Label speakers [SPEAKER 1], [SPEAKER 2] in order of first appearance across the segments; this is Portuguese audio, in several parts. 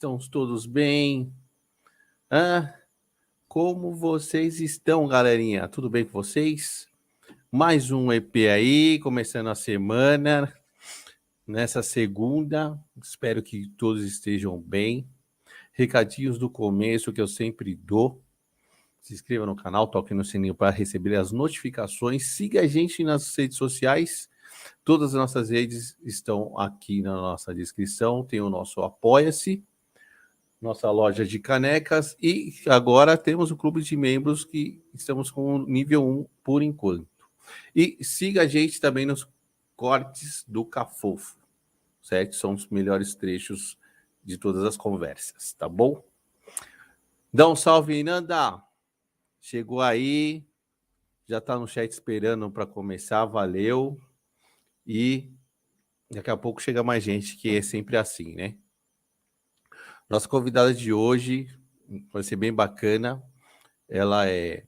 [SPEAKER 1] Estão todos bem? Ah, como vocês estão, galerinha? Tudo bem com vocês? Mais um EP aí, começando a semana, nessa segunda. Espero que todos estejam bem. Recadinhos do começo que eu sempre dou. Se inscreva no canal, toque no sininho para receber as notificações. Siga a gente nas redes sociais. Todas as nossas redes estão aqui na nossa descrição. Tem o nosso Apoia-se, nossa loja de canecas, e agora temos o clube de membros que estamos com o nível 1 por enquanto. E siga a gente também nos cortes do Cafofo, certo? São os melhores trechos de todas as conversas, tá bom? Dá um salve, Nanda! Chegou aí, já está no chat esperando para começar, valeu. E daqui a pouco chega mais gente, que é sempre assim, né? Nossa convidada de hoje vai ser bem bacana. Ela é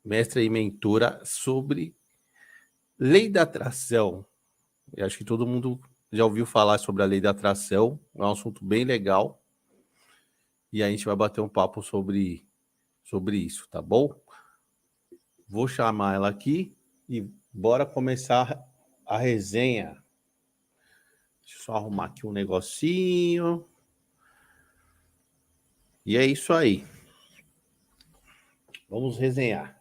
[SPEAKER 1] mestra e mentora sobre lei da atração. Eu acho que todo mundo já ouviu falar sobre a lei da atração. É um assunto bem legal. E a gente vai bater um papo sobre isso, tá bom? Vou chamar ela aqui e bora começar a resenha. Deixa eu só arrumar aqui um negocinho. E é isso aí. Vamos resenhar.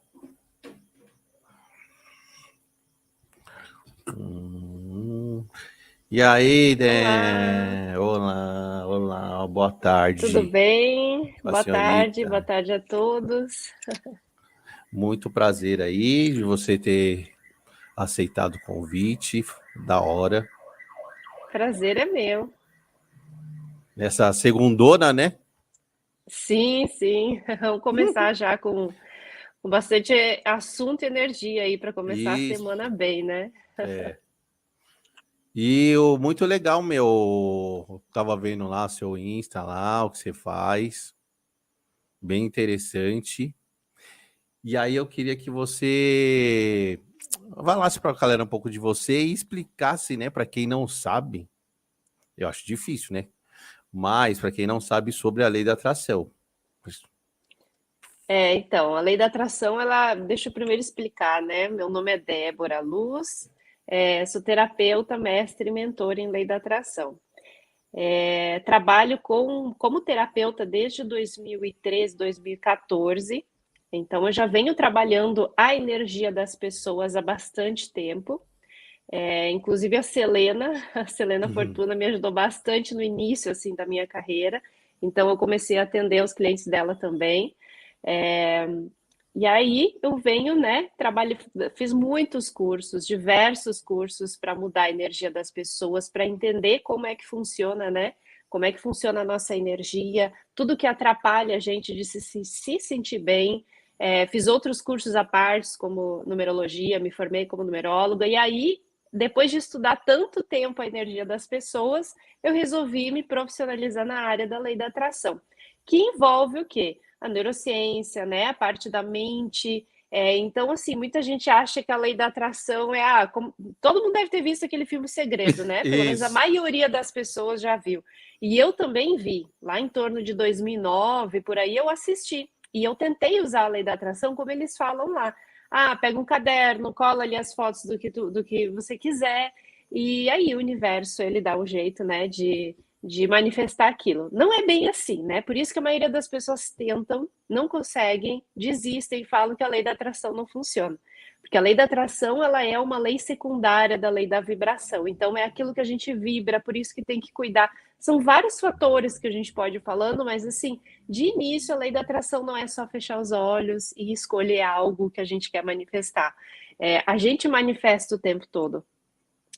[SPEAKER 1] E aí, Dan? Olá, boa tarde.
[SPEAKER 2] Tudo bem? Boa
[SPEAKER 1] senhorita.
[SPEAKER 2] tarde a todos.
[SPEAKER 1] Muito prazer aí de você ter aceitado o convite, da hora.
[SPEAKER 2] Prazer é meu.
[SPEAKER 1] Nessa segundona, né?
[SPEAKER 2] Sim. Vamos começar já com bastante assunto e energia aí para começar a
[SPEAKER 1] Isso.
[SPEAKER 2] semana bem, né?
[SPEAKER 1] E o muito legal, eu tava vendo lá seu Insta lá, o que você faz. Bem interessante. E aí eu queria que você falasse para a galera um pouco de você e explicasse, né, para quem não sabe. Eu acho difícil, né? Mas para quem não sabe sobre a lei da atração.
[SPEAKER 2] Então, a lei da atração, deixa eu primeiro explicar, né? Meu nome é Débora Luz, sou terapeuta, mestre e mentora em lei da atração. Trabalho como terapeuta desde 2013, 2014. Então, eu já venho trabalhando a energia das pessoas há bastante tempo. Inclusive a Selena Fortuna me ajudou bastante no início assim da minha carreira. Então, eu comecei a atender os clientes dela também. É, e aí eu venho, né, fiz muitos cursos, diversos cursos para mudar a energia das pessoas, para entender como é que funciona, né? Como é que funciona a nossa energia, tudo que atrapalha a gente de se sentir bem. Fiz outros cursos à parte, como numerologia, me formei como numeróloga, e aí, depois de estudar tanto tempo a energia das pessoas, eu resolvi me profissionalizar na área da lei da atração, que envolve o quê? A neurociência, né? A parte da mente. Então, assim, muita gente acha que a lei da atração todo mundo deve ter visto aquele filme Segredo, né? Pelo menos a
[SPEAKER 1] Isso.
[SPEAKER 2] maioria das pessoas já viu. E eu também vi, lá em torno de 2009, por aí eu assisti. E eu tentei usar a lei da atração como eles falam lá. Pega um caderno, cola ali as fotos do que você quiser, e aí o universo, ele dá um jeito, né, de manifestar aquilo. Não é bem assim, né? Por isso que a maioria das pessoas tentam, não conseguem, desistem e falam que a lei da atração não funciona. Porque a lei da atração, ela é uma lei secundária da lei da vibração. Então, é aquilo que a gente vibra, por isso que tem que cuidar. São vários fatores que a gente pode ir falando, mas, assim, de início, a lei da atração não é só fechar os olhos e escolher algo que a gente quer manifestar. A gente manifesta o tempo todo.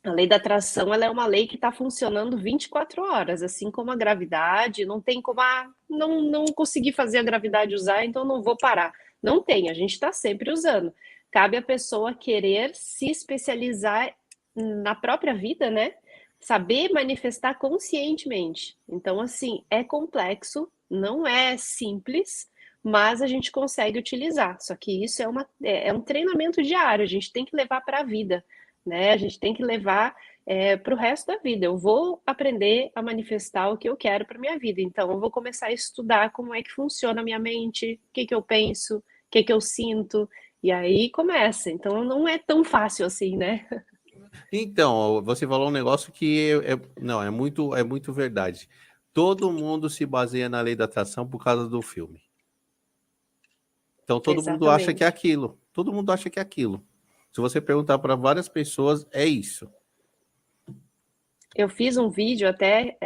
[SPEAKER 2] A lei da atração, ela é uma lei que está funcionando 24 horas, assim como a gravidade. Não tem como, não consegui fazer a gravidade usar, então não vou parar. Não tem, a gente está sempre usando. Cabe à pessoa querer se especializar na própria vida, né? Saber manifestar conscientemente. Então, assim, é complexo, não é simples, mas a gente consegue utilizar. Só que isso é um treinamento diário, a gente tem que levar para a vida, né? A gente tem que levar para o resto da vida. Eu vou aprender a manifestar o que eu quero para minha vida. Então, eu vou começar a estudar como é que funciona a minha mente, o que que eu penso, o que que eu sinto, e aí começa. Então, não é tão fácil assim, né?
[SPEAKER 1] Então, você falou um negócio que não, é muito verdade. Todo mundo se baseia na lei da atração por causa do filme. Então, todo mundo acha que é
[SPEAKER 2] Exatamente.
[SPEAKER 1] aquilo. Todo mundo acha que é aquilo. Se você perguntar para várias pessoas, é isso.
[SPEAKER 2] Eu fiz um vídeo até,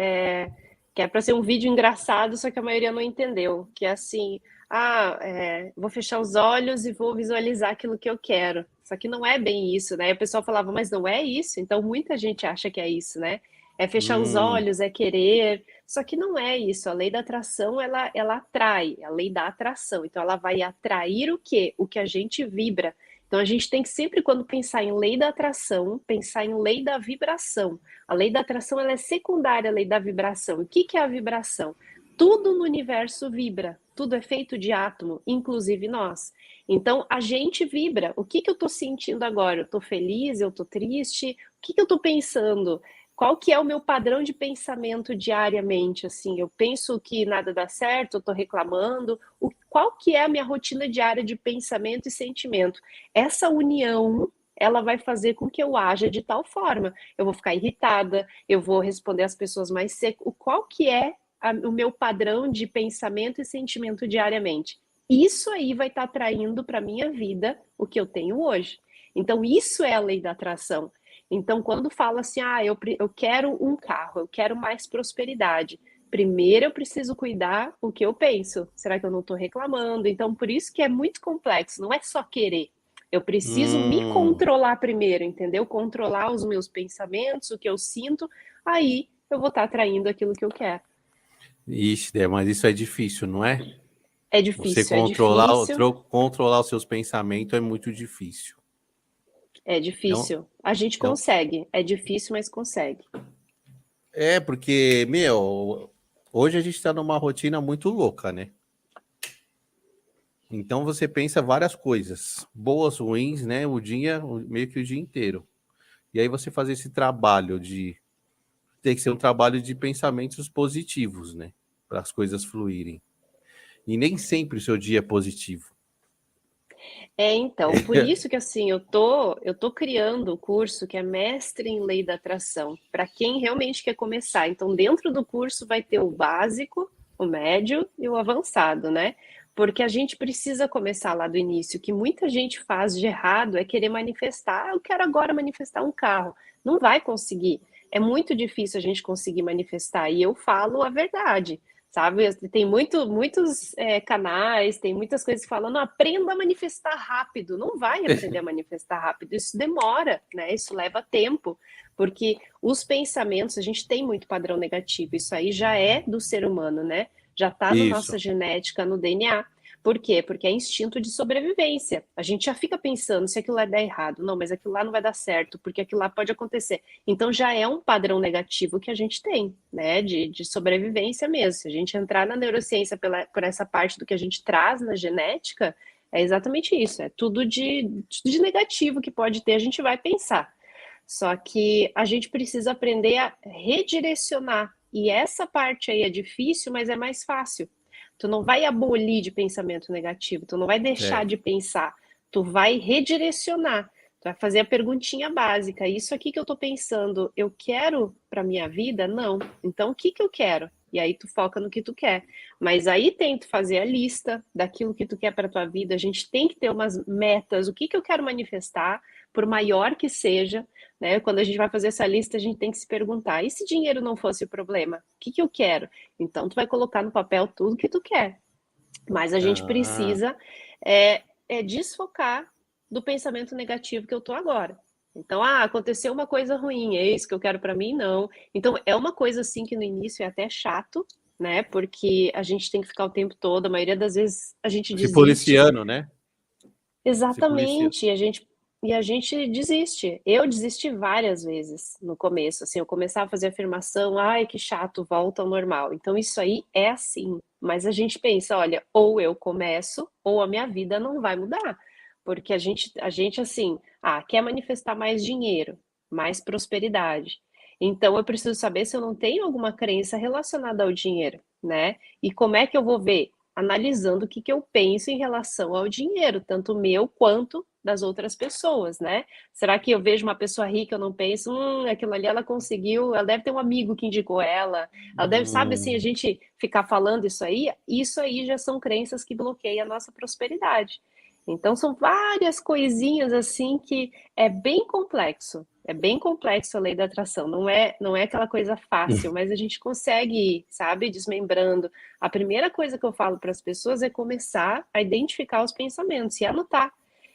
[SPEAKER 2] que é para ser um vídeo engraçado, só que a maioria não entendeu. Que é assim, vou fechar os olhos e vou visualizar aquilo que eu quero. Só que não é bem isso, né? E o pessoal falava, mas não é isso? Então muita gente acha que é isso, né? É fechar os
[SPEAKER 1] Hum,
[SPEAKER 2] olhos, é querer. Só que não é isso. A lei da atração, ela atrai, a lei da atração. Então ela vai atrair o quê? O que a gente vibra. Então a gente tem que sempre, quando pensar em lei da atração, pensar em lei da vibração. A lei da atração ela é secundária à lei da vibração. O que que é a vibração? Tudo no universo vibra, tudo é feito de átomo, inclusive nós. Então a gente vibra. O que que eu estou sentindo agora? Eu estou feliz? Eu estou triste? O que que eu estou pensando? Qual que é o meu padrão de pensamento diariamente? Assim, eu penso que nada dá certo, eu estou reclamando. Qual que é a minha rotina diária de pensamento e sentimento? Essa união ela vai fazer com que eu haja de tal forma. Eu vou ficar irritada, eu vou responder as pessoas mais seco. Qual que é o meu padrão de pensamento e sentimento diariamente? Isso aí vai estar atraindo para minha vida o que eu tenho hoje. Então, isso é a lei da atração. Então, quando fala assim, eu quero um carro, eu quero mais prosperidade. Primeiro eu preciso cuidar o que eu penso. Será que eu não estou reclamando? Então, por isso que é muito complexo, não é só querer. Eu preciso me
[SPEAKER 1] hum.
[SPEAKER 2] controlar primeiro, entendeu? Controlar os meus pensamentos, o que eu sinto, aí eu vou estar atraindo aquilo que eu quero.
[SPEAKER 1] Ixi, mas isso é difícil, não é?
[SPEAKER 2] É
[SPEAKER 1] Você
[SPEAKER 2] difícil, é
[SPEAKER 1] controlar,
[SPEAKER 2] difícil,
[SPEAKER 1] controlar os seus pensamentos é muito difícil.
[SPEAKER 2] é
[SPEAKER 1] Então,
[SPEAKER 2] difícil. A gente
[SPEAKER 1] então
[SPEAKER 2] consegue, é difícil, mas consegue.
[SPEAKER 1] porque, meu, hoje a gente está numa rotina muito louca, né? Então você pensa várias coisas, boas, ruins, né? Meio que o dia inteiro. E aí você fazer esse trabalho de tem que ser um trabalho de pensamentos positivos, né? Para as coisas fluírem. E nem sempre o seu dia é positivo.
[SPEAKER 2] Então, por isso que assim, eu tô criando o curso que é Mestre em Lei da Atração, para quem realmente quer começar. Então, dentro do curso vai ter o básico, o médio e o avançado, né? Porque a gente precisa começar lá do início. O que muita gente faz de errado é querer manifestar, eu quero agora manifestar um carro. Não vai conseguir. É muito difícil a gente conseguir manifestar. E eu falo a verdade. Sabe, tem muitos canais, tem muitas coisas que falam, não, aprenda a manifestar rápido. Não vai aprender a manifestar rápido, isso demora, né? Isso leva tempo, porque os pensamentos, a gente tem muito padrão negativo, isso aí já é do ser humano, né? Já está na nossa
[SPEAKER 1] Isso.
[SPEAKER 2] genética, no DNA. Por quê? Porque é instinto de sobrevivência. A gente já fica pensando se aquilo lá der errado, não, mas aquilo lá não vai dar certo, porque aquilo lá pode acontecer. Então já é um padrão negativo que a gente tem, né? De sobrevivência mesmo. Se a gente entrar na neurociência por essa parte do que a gente traz na genética, é exatamente isso. É tudo de negativo que pode ter, a gente vai pensar. Só que a gente precisa aprender a redirecionar. E essa parte aí é difícil, mas é mais fácil. Tu não vai abolir de pensamento negativo, tu não vai deixar
[SPEAKER 1] É.
[SPEAKER 2] de pensar, tu vai redirecionar. Tu vai fazer a perguntinha básica. Isso aqui que eu tô pensando, eu quero para minha vida? Não. Então, o que que eu quero? E aí tu foca no que tu quer. Mas aí tem que fazer a lista daquilo que tu quer para tua vida. A gente tem que ter umas metas. O que que eu quero manifestar, por maior que seja, né? Quando a gente vai fazer essa lista, a gente tem que se perguntar: e se dinheiro não fosse o problema? O que que eu quero? Então tu vai colocar no papel tudo que tu quer. Mas a gente
[SPEAKER 1] Ah,
[SPEAKER 2] precisa desfocar do pensamento negativo que eu tô agora. Então, aconteceu uma coisa ruim, é isso que eu quero para mim? Não. Então, é uma coisa assim que no início é até chato, né? Porque a gente tem que ficar o tempo todo, a maioria das vezes a gente
[SPEAKER 1] se
[SPEAKER 2] desiste.
[SPEAKER 1] policiando, né? Se policiando.
[SPEAKER 2] Exatamente, e a gente desiste. Eu desisti várias vezes no começo, assim, eu começava a fazer afirmação, ai, que chato, volta ao normal. Então isso aí é assim, mas a gente pensa, olha, ou eu começo, ou a minha vida não vai mudar. Porque a gente assim, quer manifestar mais dinheiro. mais prosperidade. Então, eu preciso saber se eu não tenho alguma crença relacionada ao dinheiro, né? E como é que eu vou ver? Analisando o que eu penso em relação ao dinheiro, tanto meu quanto das outras pessoas, né? Será que eu vejo uma pessoa rica, eu não penso, aquilo ali ela conseguiu, ela deve ter um amigo que indicou ela deve, sabe assim, a
[SPEAKER 1] Hum.
[SPEAKER 2] gente ficar falando isso aí já são crenças que bloqueiam a nossa prosperidade. Então são várias coisinhas assim que é bem complexo a lei da atração, não é aquela coisa fácil, mas a gente consegue ir, sabe, desmembrando. A primeira coisa que eu falo para as pessoas é começar a identificar os pensamentos e anotar.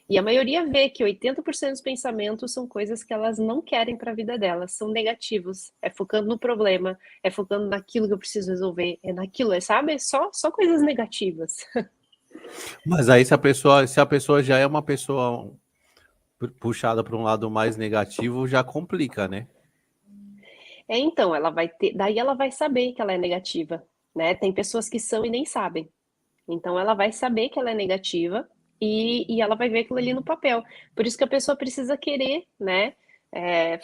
[SPEAKER 2] E a maioria vê que 80% dos pensamentos são coisas que elas não querem para a vida delas, são negativos. É focando no problema, é focando naquilo que eu preciso resolver, é naquilo, sabe? É só coisas negativas.
[SPEAKER 1] Mas aí se a pessoa já é uma pessoa puxada para um lado mais negativo, já complica, né?
[SPEAKER 2] Então, ela vai ter, daí ela vai saber que ela é negativa, né? Tem pessoas que são e nem sabem. Então, ela vai saber que ela é negativa e ela vai ver aquilo ali no papel. Por isso que a pessoa precisa querer, né?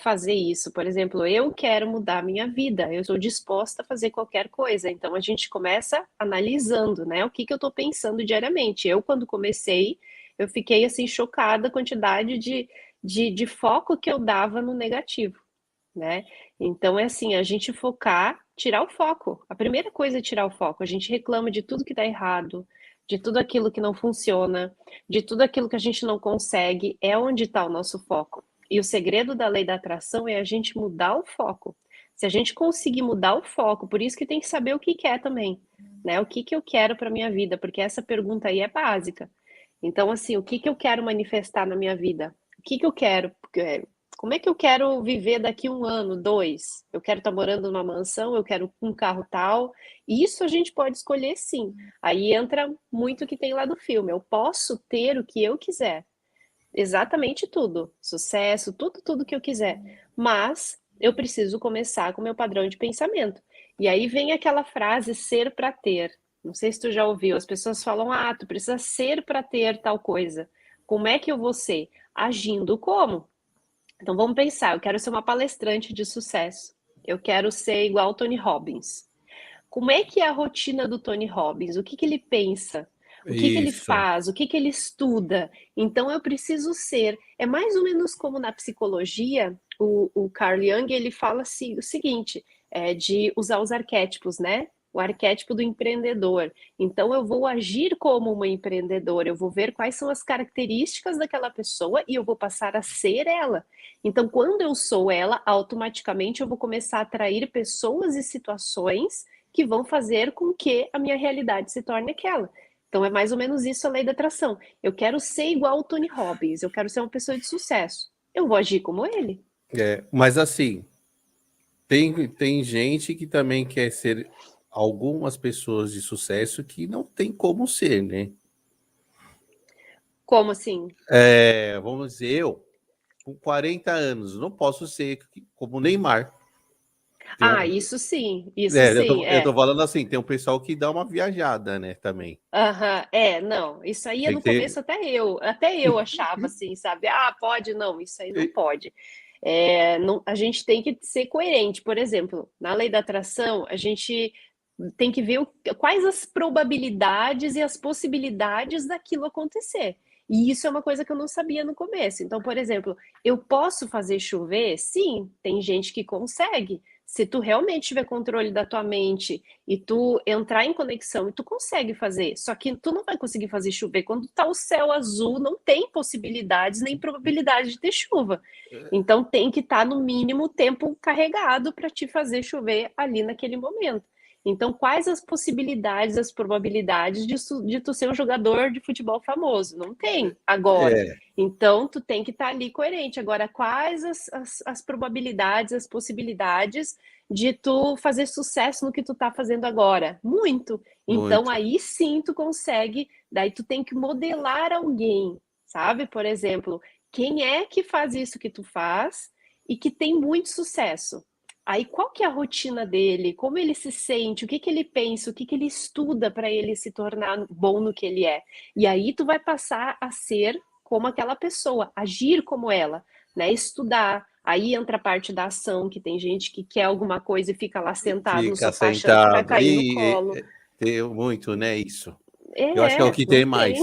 [SPEAKER 2] Fazer isso. Por exemplo, eu quero mudar a minha vida, eu estou disposta a fazer qualquer coisa. Então, a gente começa analisando, né? O que eu estou pensando diariamente. Eu, quando comecei, eu fiquei assim chocada a quantidade de foco que eu dava no negativo, né? Então é assim, a gente focar, tirar o foco. A primeira coisa é tirar o foco. A gente reclama de tudo que está errado, de tudo aquilo que não funciona, de tudo aquilo que a gente não consegue, é onde está o nosso foco. E o segredo da lei da atração é a gente mudar o foco. Se a gente conseguir mudar o foco, por isso que tem que saber o que quer também, né? O que eu quero para minha vida, porque essa pergunta aí é básica. Então, assim, o que eu quero manifestar na minha vida? O que eu quero? Como é que eu quero viver daqui 1 ano, 2? Eu quero estar morando numa mansão, eu quero um carro tal. Isso a gente pode escolher sim. Aí entra muito o que tem lá do filme. Eu posso ter o que eu quiser. Exatamente tudo. Sucesso, tudo que eu quiser. Mas eu preciso começar com o meu padrão de pensamento. E aí vem aquela frase ser para ter. Não sei se tu já ouviu. As pessoas falam: "Ah, tu precisa ser para ter tal coisa". Como é que eu vou ser? Agindo como? Então vamos pensar, eu quero ser uma palestrante de sucesso. Eu quero ser igual ao Tony Robbins. Como é que é a rotina do Tony Robbins? O que ele pensa? O que ele
[SPEAKER 1] Isso.
[SPEAKER 2] faz? O que ele estuda? Então eu preciso ser. É mais ou menos como na psicologia, o Carl Jung ele fala assim, o seguinte, de usar os arquétipos, né? O arquétipo do empreendedor. Então eu vou agir como uma empreendedora, eu vou ver quais são as características daquela pessoa e eu vou passar a ser ela. Então, quando eu sou ela, automaticamente eu vou começar a atrair pessoas e situações que vão fazer com que a minha realidade se torne aquela. Então é mais ou menos isso a lei da atração. Eu quero ser igual ao Tony Robbins, eu quero ser uma pessoa de sucesso. Eu vou agir como ele.
[SPEAKER 1] Mas assim, tem gente que também quer ser algumas pessoas de sucesso que não tem como ser, né?
[SPEAKER 2] Como assim?
[SPEAKER 1] Vamos dizer, eu, com 40 anos, não posso ser como o Neymar. Tem
[SPEAKER 2] Ah,
[SPEAKER 1] um,
[SPEAKER 2] isso sim,
[SPEAKER 1] eu tô falando assim, tem um pessoal que dá uma viajada, né, também.
[SPEAKER 2] Aham, não, isso aí
[SPEAKER 1] Tem
[SPEAKER 2] no
[SPEAKER 1] que ter.
[SPEAKER 2] começo até eu achava assim, sabe? Ah, pode não, isso aí não pode. A gente tem que ser coerente. Por exemplo, na lei da atração, a gente tem que ver quais as probabilidades e as possibilidades daquilo acontecer. E isso é uma coisa que eu não sabia no começo. Então, por exemplo, eu posso fazer chover? Sim, tem gente que consegue. Se tu realmente tiver controle da tua mente e tu entrar em conexão e tu consegue fazer, só que tu não vai conseguir fazer chover quando tá o céu azul, não tem possibilidades nem probabilidade de ter chuva. Então tem que estar no mínimo tempo carregado para te fazer chover ali naquele momento. Então, quais as possibilidades, as probabilidades de tu ser um jogador de futebol famoso? Não tem agora.
[SPEAKER 1] É,
[SPEAKER 2] Então, tu tem que estar ali coerente. Agora, quais as probabilidades, as possibilidades de tu fazer sucesso no que tu tá fazendo agora? Muito. Então,
[SPEAKER 1] muito.
[SPEAKER 2] aí sim tu consegue, daí tu tem que modelar alguém, sabe? Por exemplo, quem é que faz isso que tu faz e que tem muito sucesso? Aí qual que é a rotina dele? Como ele se sente? O que que ele pensa? O que que ele estuda para ele se tornar bom no que ele é? E aí tu vai passar a ser como aquela pessoa, agir como ela, né? Estudar, Aí entra a parte da ação, que tem gente que quer alguma coisa e fica lá sentado no
[SPEAKER 1] Fica
[SPEAKER 2] sofá achando que vai
[SPEAKER 1] sentado.
[SPEAKER 2] cair no
[SPEAKER 1] E
[SPEAKER 2] colo.
[SPEAKER 1] tem muito, né, isso. Eu acho que é o
[SPEAKER 2] É,
[SPEAKER 1] que
[SPEAKER 2] não
[SPEAKER 1] tem
[SPEAKER 2] tem.
[SPEAKER 1] mais.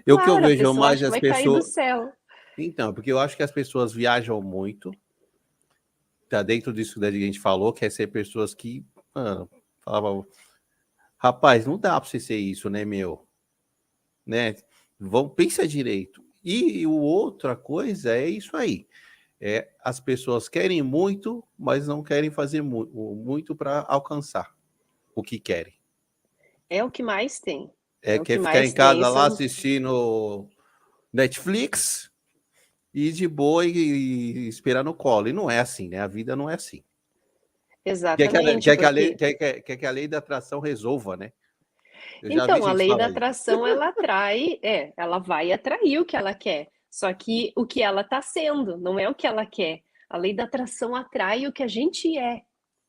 [SPEAKER 1] Eu que eu
[SPEAKER 2] Claro, a
[SPEAKER 1] vejo
[SPEAKER 2] pessoa
[SPEAKER 1] mais
[SPEAKER 2] acha que
[SPEAKER 1] as
[SPEAKER 2] vai cair do
[SPEAKER 1] pessoas.
[SPEAKER 2] céu.
[SPEAKER 1] Então, porque eu acho que as pessoas viajam muito. Tá dentro disso que a gente falou, que é ser pessoas que, mano, falavam, rapaz, não dá pra você ser isso, né, meu? Né? Pensa direito. E o outra coisa é isso aí. As pessoas querem muito, mas não querem fazer muito para alcançar o que querem.
[SPEAKER 2] É o que mais tem. É o que
[SPEAKER 1] Quer ficar em
[SPEAKER 2] mais tem.
[SPEAKER 1] casa lá
[SPEAKER 2] São
[SPEAKER 1] assistindo Netflix e de boa e esperar no colo. E não é assim, né? A vida não é assim.
[SPEAKER 2] exatamente, porque
[SPEAKER 1] Quer que a lei da atração resolva, né? Eu já vi
[SPEAKER 2] então, a
[SPEAKER 1] gente
[SPEAKER 2] lei da
[SPEAKER 1] falar isso.
[SPEAKER 2] atração, ela atrai, ela vai atrair o que ela quer. Só que o que ela está sendo, não é o que ela quer. A lei da atração atrai o que a gente é.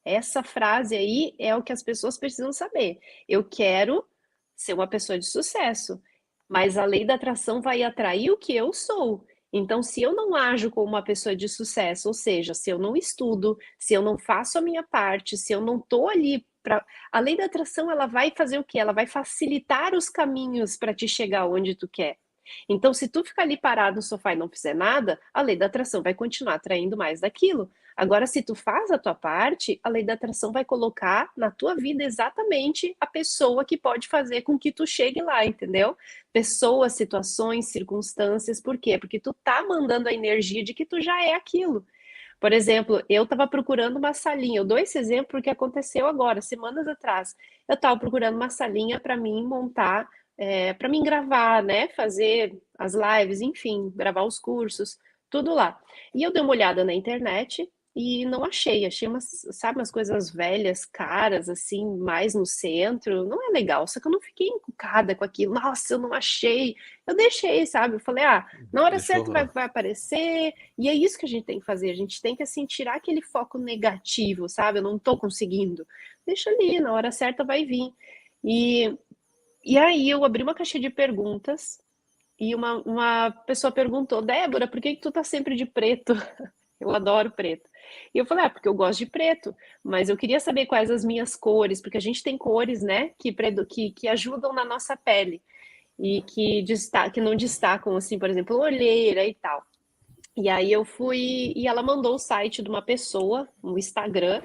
[SPEAKER 2] Essa frase aí é o que as pessoas precisam saber. Eu quero ser uma pessoa de sucesso, mas a lei da atração vai atrair o que eu sou. Então, se eu não ajo como uma pessoa de sucesso, ou seja, se eu não estudo, se eu não faço a minha parte, se eu não estou ali para. A lei da atração, ela vai fazer o quê? Ela vai facilitar os caminhos para te chegar onde tu quer. Então, se tu ficar ali parado no sofá e não fizer nada, a lei da atração vai continuar atraindo mais daquilo. Agora, se tu faz a tua parte, a lei da atração vai colocar na tua vida exatamente a pessoa que pode fazer com que tu chegue lá, entendeu? Pessoas, situações, circunstâncias, por quê? Porque tu tá mandando a energia de que tu já é aquilo. Por exemplo, eu estava procurando uma salinha. Eu dou esse exemplo porque aconteceu agora, semanas atrás. Eu estava procurando uma salinha para mim montar, para mim gravar, né? Fazer as lives, enfim, gravar os cursos, tudo lá. E eu dei uma olhada na internet e não achei. Achei umas, sabe, umas coisas velhas, caras, assim, mais no centro. Não é legal. Só que eu não fiquei encucada com aquilo. Nossa, eu não achei. Eu deixei, sabe? Eu falei, na hora
[SPEAKER 1] Deixa
[SPEAKER 2] certa
[SPEAKER 1] eu...
[SPEAKER 2] vai aparecer. E é isso que a gente tem que fazer. A gente tem que, assim, tirar aquele foco negativo, sabe? Eu não tô conseguindo. Deixa ali, na hora certa vai vir. E, e aí eu abri uma caixa de perguntas e uma pessoa perguntou, Débora, por que tu tá sempre de preto? Eu adoro preto. E eu falei, porque eu gosto de preto, mas eu queria saber quais as minhas cores, porque a gente tem cores, né, que ajudam na nossa pele e que não destacam, assim, por exemplo, olheira e tal. E aí eu fui e ela mandou o site de uma pessoa, um Instagram,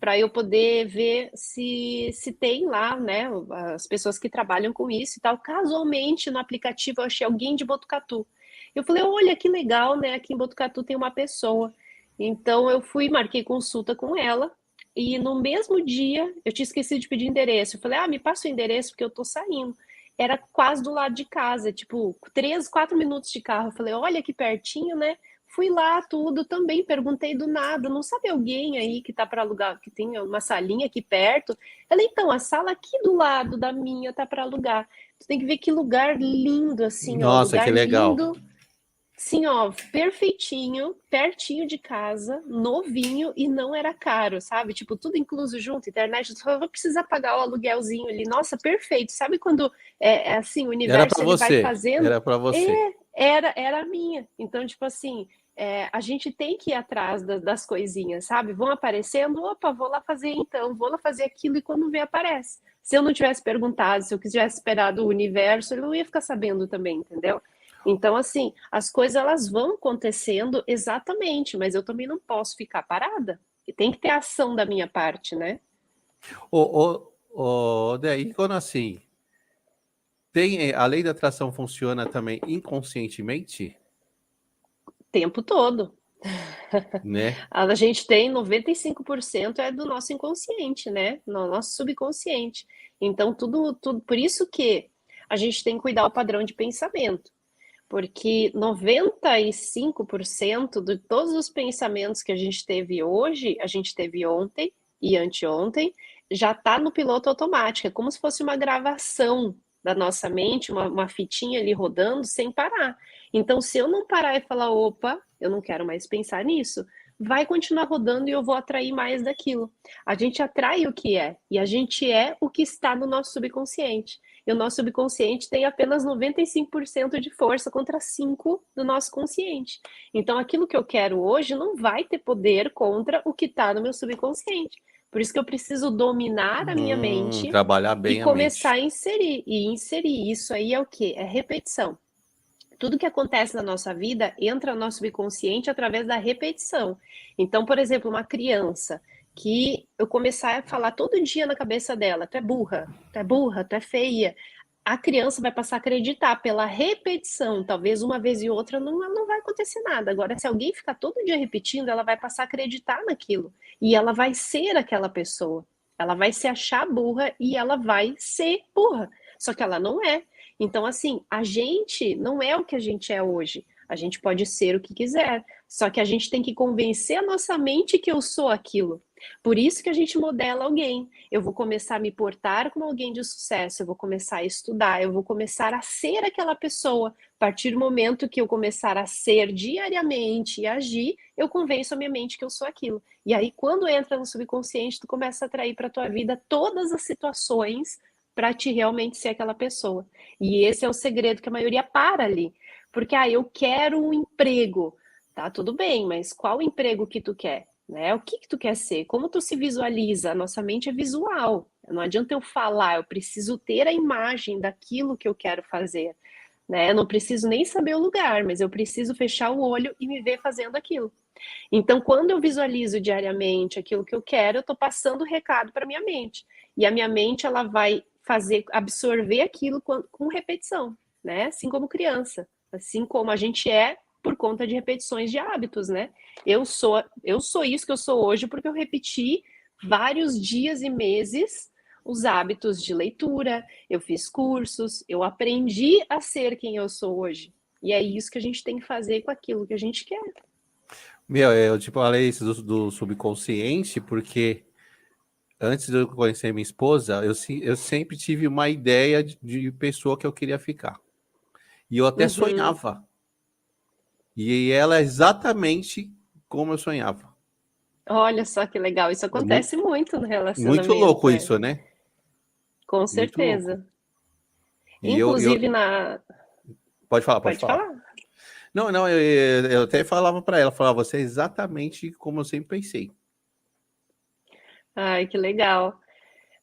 [SPEAKER 2] para eu poder ver se tem lá, né, as pessoas que trabalham com isso e tal. Casualmente no aplicativo eu achei alguém de Botucatu. Eu falei, olha que legal, né? Aqui em Botucatu tem uma pessoa. Então eu fui, marquei consulta com ela. E no mesmo dia, eu tinha esquecido de pedir endereço. Eu falei, me passa o endereço porque eu tô saindo. Era quase do lado de casa, tipo, 3, 4 minutos de carro. Eu falei, olha que pertinho, né? Fui lá, tudo, também perguntei do nada, não sabe alguém aí que tá para alugar, que tem uma salinha aqui perto? Ela, então, a sala aqui do lado da minha tá para alugar. Tu tem que ver que lugar lindo, assim, ó,
[SPEAKER 1] Nossa,
[SPEAKER 2] lugar
[SPEAKER 1] que legal.
[SPEAKER 2] lindo, sim, ó, perfeitinho, pertinho de casa, novinho e não era caro, sabe? Tipo, tudo incluso junto, internet, só vou precisar pagar o aluguelzinho ali. Nossa, perfeito. Sabe quando é assim, o
[SPEAKER 1] Era
[SPEAKER 2] universo
[SPEAKER 1] para
[SPEAKER 2] ele vai
[SPEAKER 1] você.
[SPEAKER 2] fazendo?
[SPEAKER 1] Era para você.
[SPEAKER 2] Era a minha. Então, tipo assim, a gente tem que ir atrás das coisinhas, sabe? Vão aparecendo, opa, vou lá fazer então, vou lá fazer aquilo e quando vê aparece. Se eu não tivesse perguntado, se eu tivesse esperado o universo, eu não ia ficar sabendo também, entendeu? Então, assim, as coisas elas vão acontecendo exatamente, mas eu também não posso ficar parada. E tem que ter ação da minha parte, né?
[SPEAKER 1] Daí, quando assim, a lei da atração funciona também inconscientemente,
[SPEAKER 2] O tempo todo.
[SPEAKER 1] né?
[SPEAKER 2] A gente tem 95% é do nosso inconsciente, né? No nosso subconsciente. Então, tudo, por isso que a gente tem que cuidar o padrão de pensamento. Porque 95% de todos os pensamentos que a gente teve hoje, a gente teve ontem e anteontem, já está no piloto automático. É como se fosse uma gravação da nossa mente, uma fitinha ali rodando sem parar. Então, se eu não parar e falar, opa, eu não quero mais pensar nisso, vai continuar rodando e eu vou atrair mais daquilo. A gente atrai o que é, e a gente é o que está no nosso subconsciente. E o nosso subconsciente tem apenas 95% de força contra 5% do nosso consciente. Então, aquilo que eu quero hoje não vai ter poder contra o que está no meu subconsciente. Por isso que eu preciso dominar a minha mente
[SPEAKER 1] Trabalhar
[SPEAKER 2] e
[SPEAKER 1] bem a
[SPEAKER 2] começar
[SPEAKER 1] mente.
[SPEAKER 2] a inserir. E inserir isso aí é o quê? É repetição. Tudo que acontece na nossa vida entra no nosso subconsciente através da repetição. Então, por exemplo, uma criança que eu começar a falar todo dia na cabeça dela, tu é burra, tu é burra, tu é feia, a criança vai passar a acreditar pela repetição, talvez uma vez e outra não vai acontecer nada. Agora, se alguém ficar todo dia repetindo, ela vai passar a acreditar naquilo e ela vai ser aquela pessoa. Ela vai se achar burra e ela vai ser burra. Só que ela não é. Então, assim, a gente não é o que a gente é hoje. A gente pode ser o que quiser. Só que a gente tem que convencer a nossa mente que eu sou aquilo. Por isso que a gente modela alguém. Eu vou começar a me portar como alguém de sucesso, eu vou começar a estudar, eu vou começar a ser aquela pessoa. A partir do momento que eu começar a ser diariamente e agir, eu convenço a minha mente que eu sou aquilo. E aí, quando entra no subconsciente, tu começa a atrair para tua vida todas as situações para te realmente ser aquela pessoa. E esse é o segredo que a maioria para ali. Porque, eu quero um emprego. Tá, tudo bem, mas qual emprego que tu quer? Né? O que que tu quer ser? Como tu se visualiza? A nossa mente é visual. Não adianta eu falar, eu preciso ter a imagem daquilo que eu quero fazer. Né? Eu não preciso nem saber o lugar, mas eu preciso fechar o olho e me ver fazendo aquilo. Então, quando eu visualizo diariamente aquilo que eu quero, eu estou passando o recado para minha mente. E a minha mente ela vai fazer absorver aquilo com repetição, né? Assim como criança, assim como a gente é por conta de repetições de hábitos, né? Eu sou isso que eu sou hoje porque eu repeti vários dias e meses os hábitos de leitura, eu fiz cursos, eu aprendi a ser quem eu sou hoje. E é isso que a gente tem que fazer com aquilo que a gente quer.
[SPEAKER 1] Meu, eu tipo falei isso do subconsciente, porque antes de eu conhecer minha esposa, eu sempre tive uma ideia de pessoa que eu queria ficar. E eu até
[SPEAKER 2] Uhum.
[SPEAKER 1] sonhava. E ela é exatamente como eu sonhava.
[SPEAKER 2] Olha só que legal, isso
[SPEAKER 1] É muito,
[SPEAKER 2] acontece muito no
[SPEAKER 1] muito
[SPEAKER 2] relacionamento,
[SPEAKER 1] louco isso, né?
[SPEAKER 2] com
[SPEAKER 1] Muito louco.
[SPEAKER 2] certeza.
[SPEAKER 1] E eu
[SPEAKER 2] Inclusive na.
[SPEAKER 1] pode falar, pode
[SPEAKER 2] Pode
[SPEAKER 1] falar.
[SPEAKER 2] falar?
[SPEAKER 1] Não, não, eu até falava para ela, falava, você é exatamente como eu sempre pensei.
[SPEAKER 2] Ai, que legal.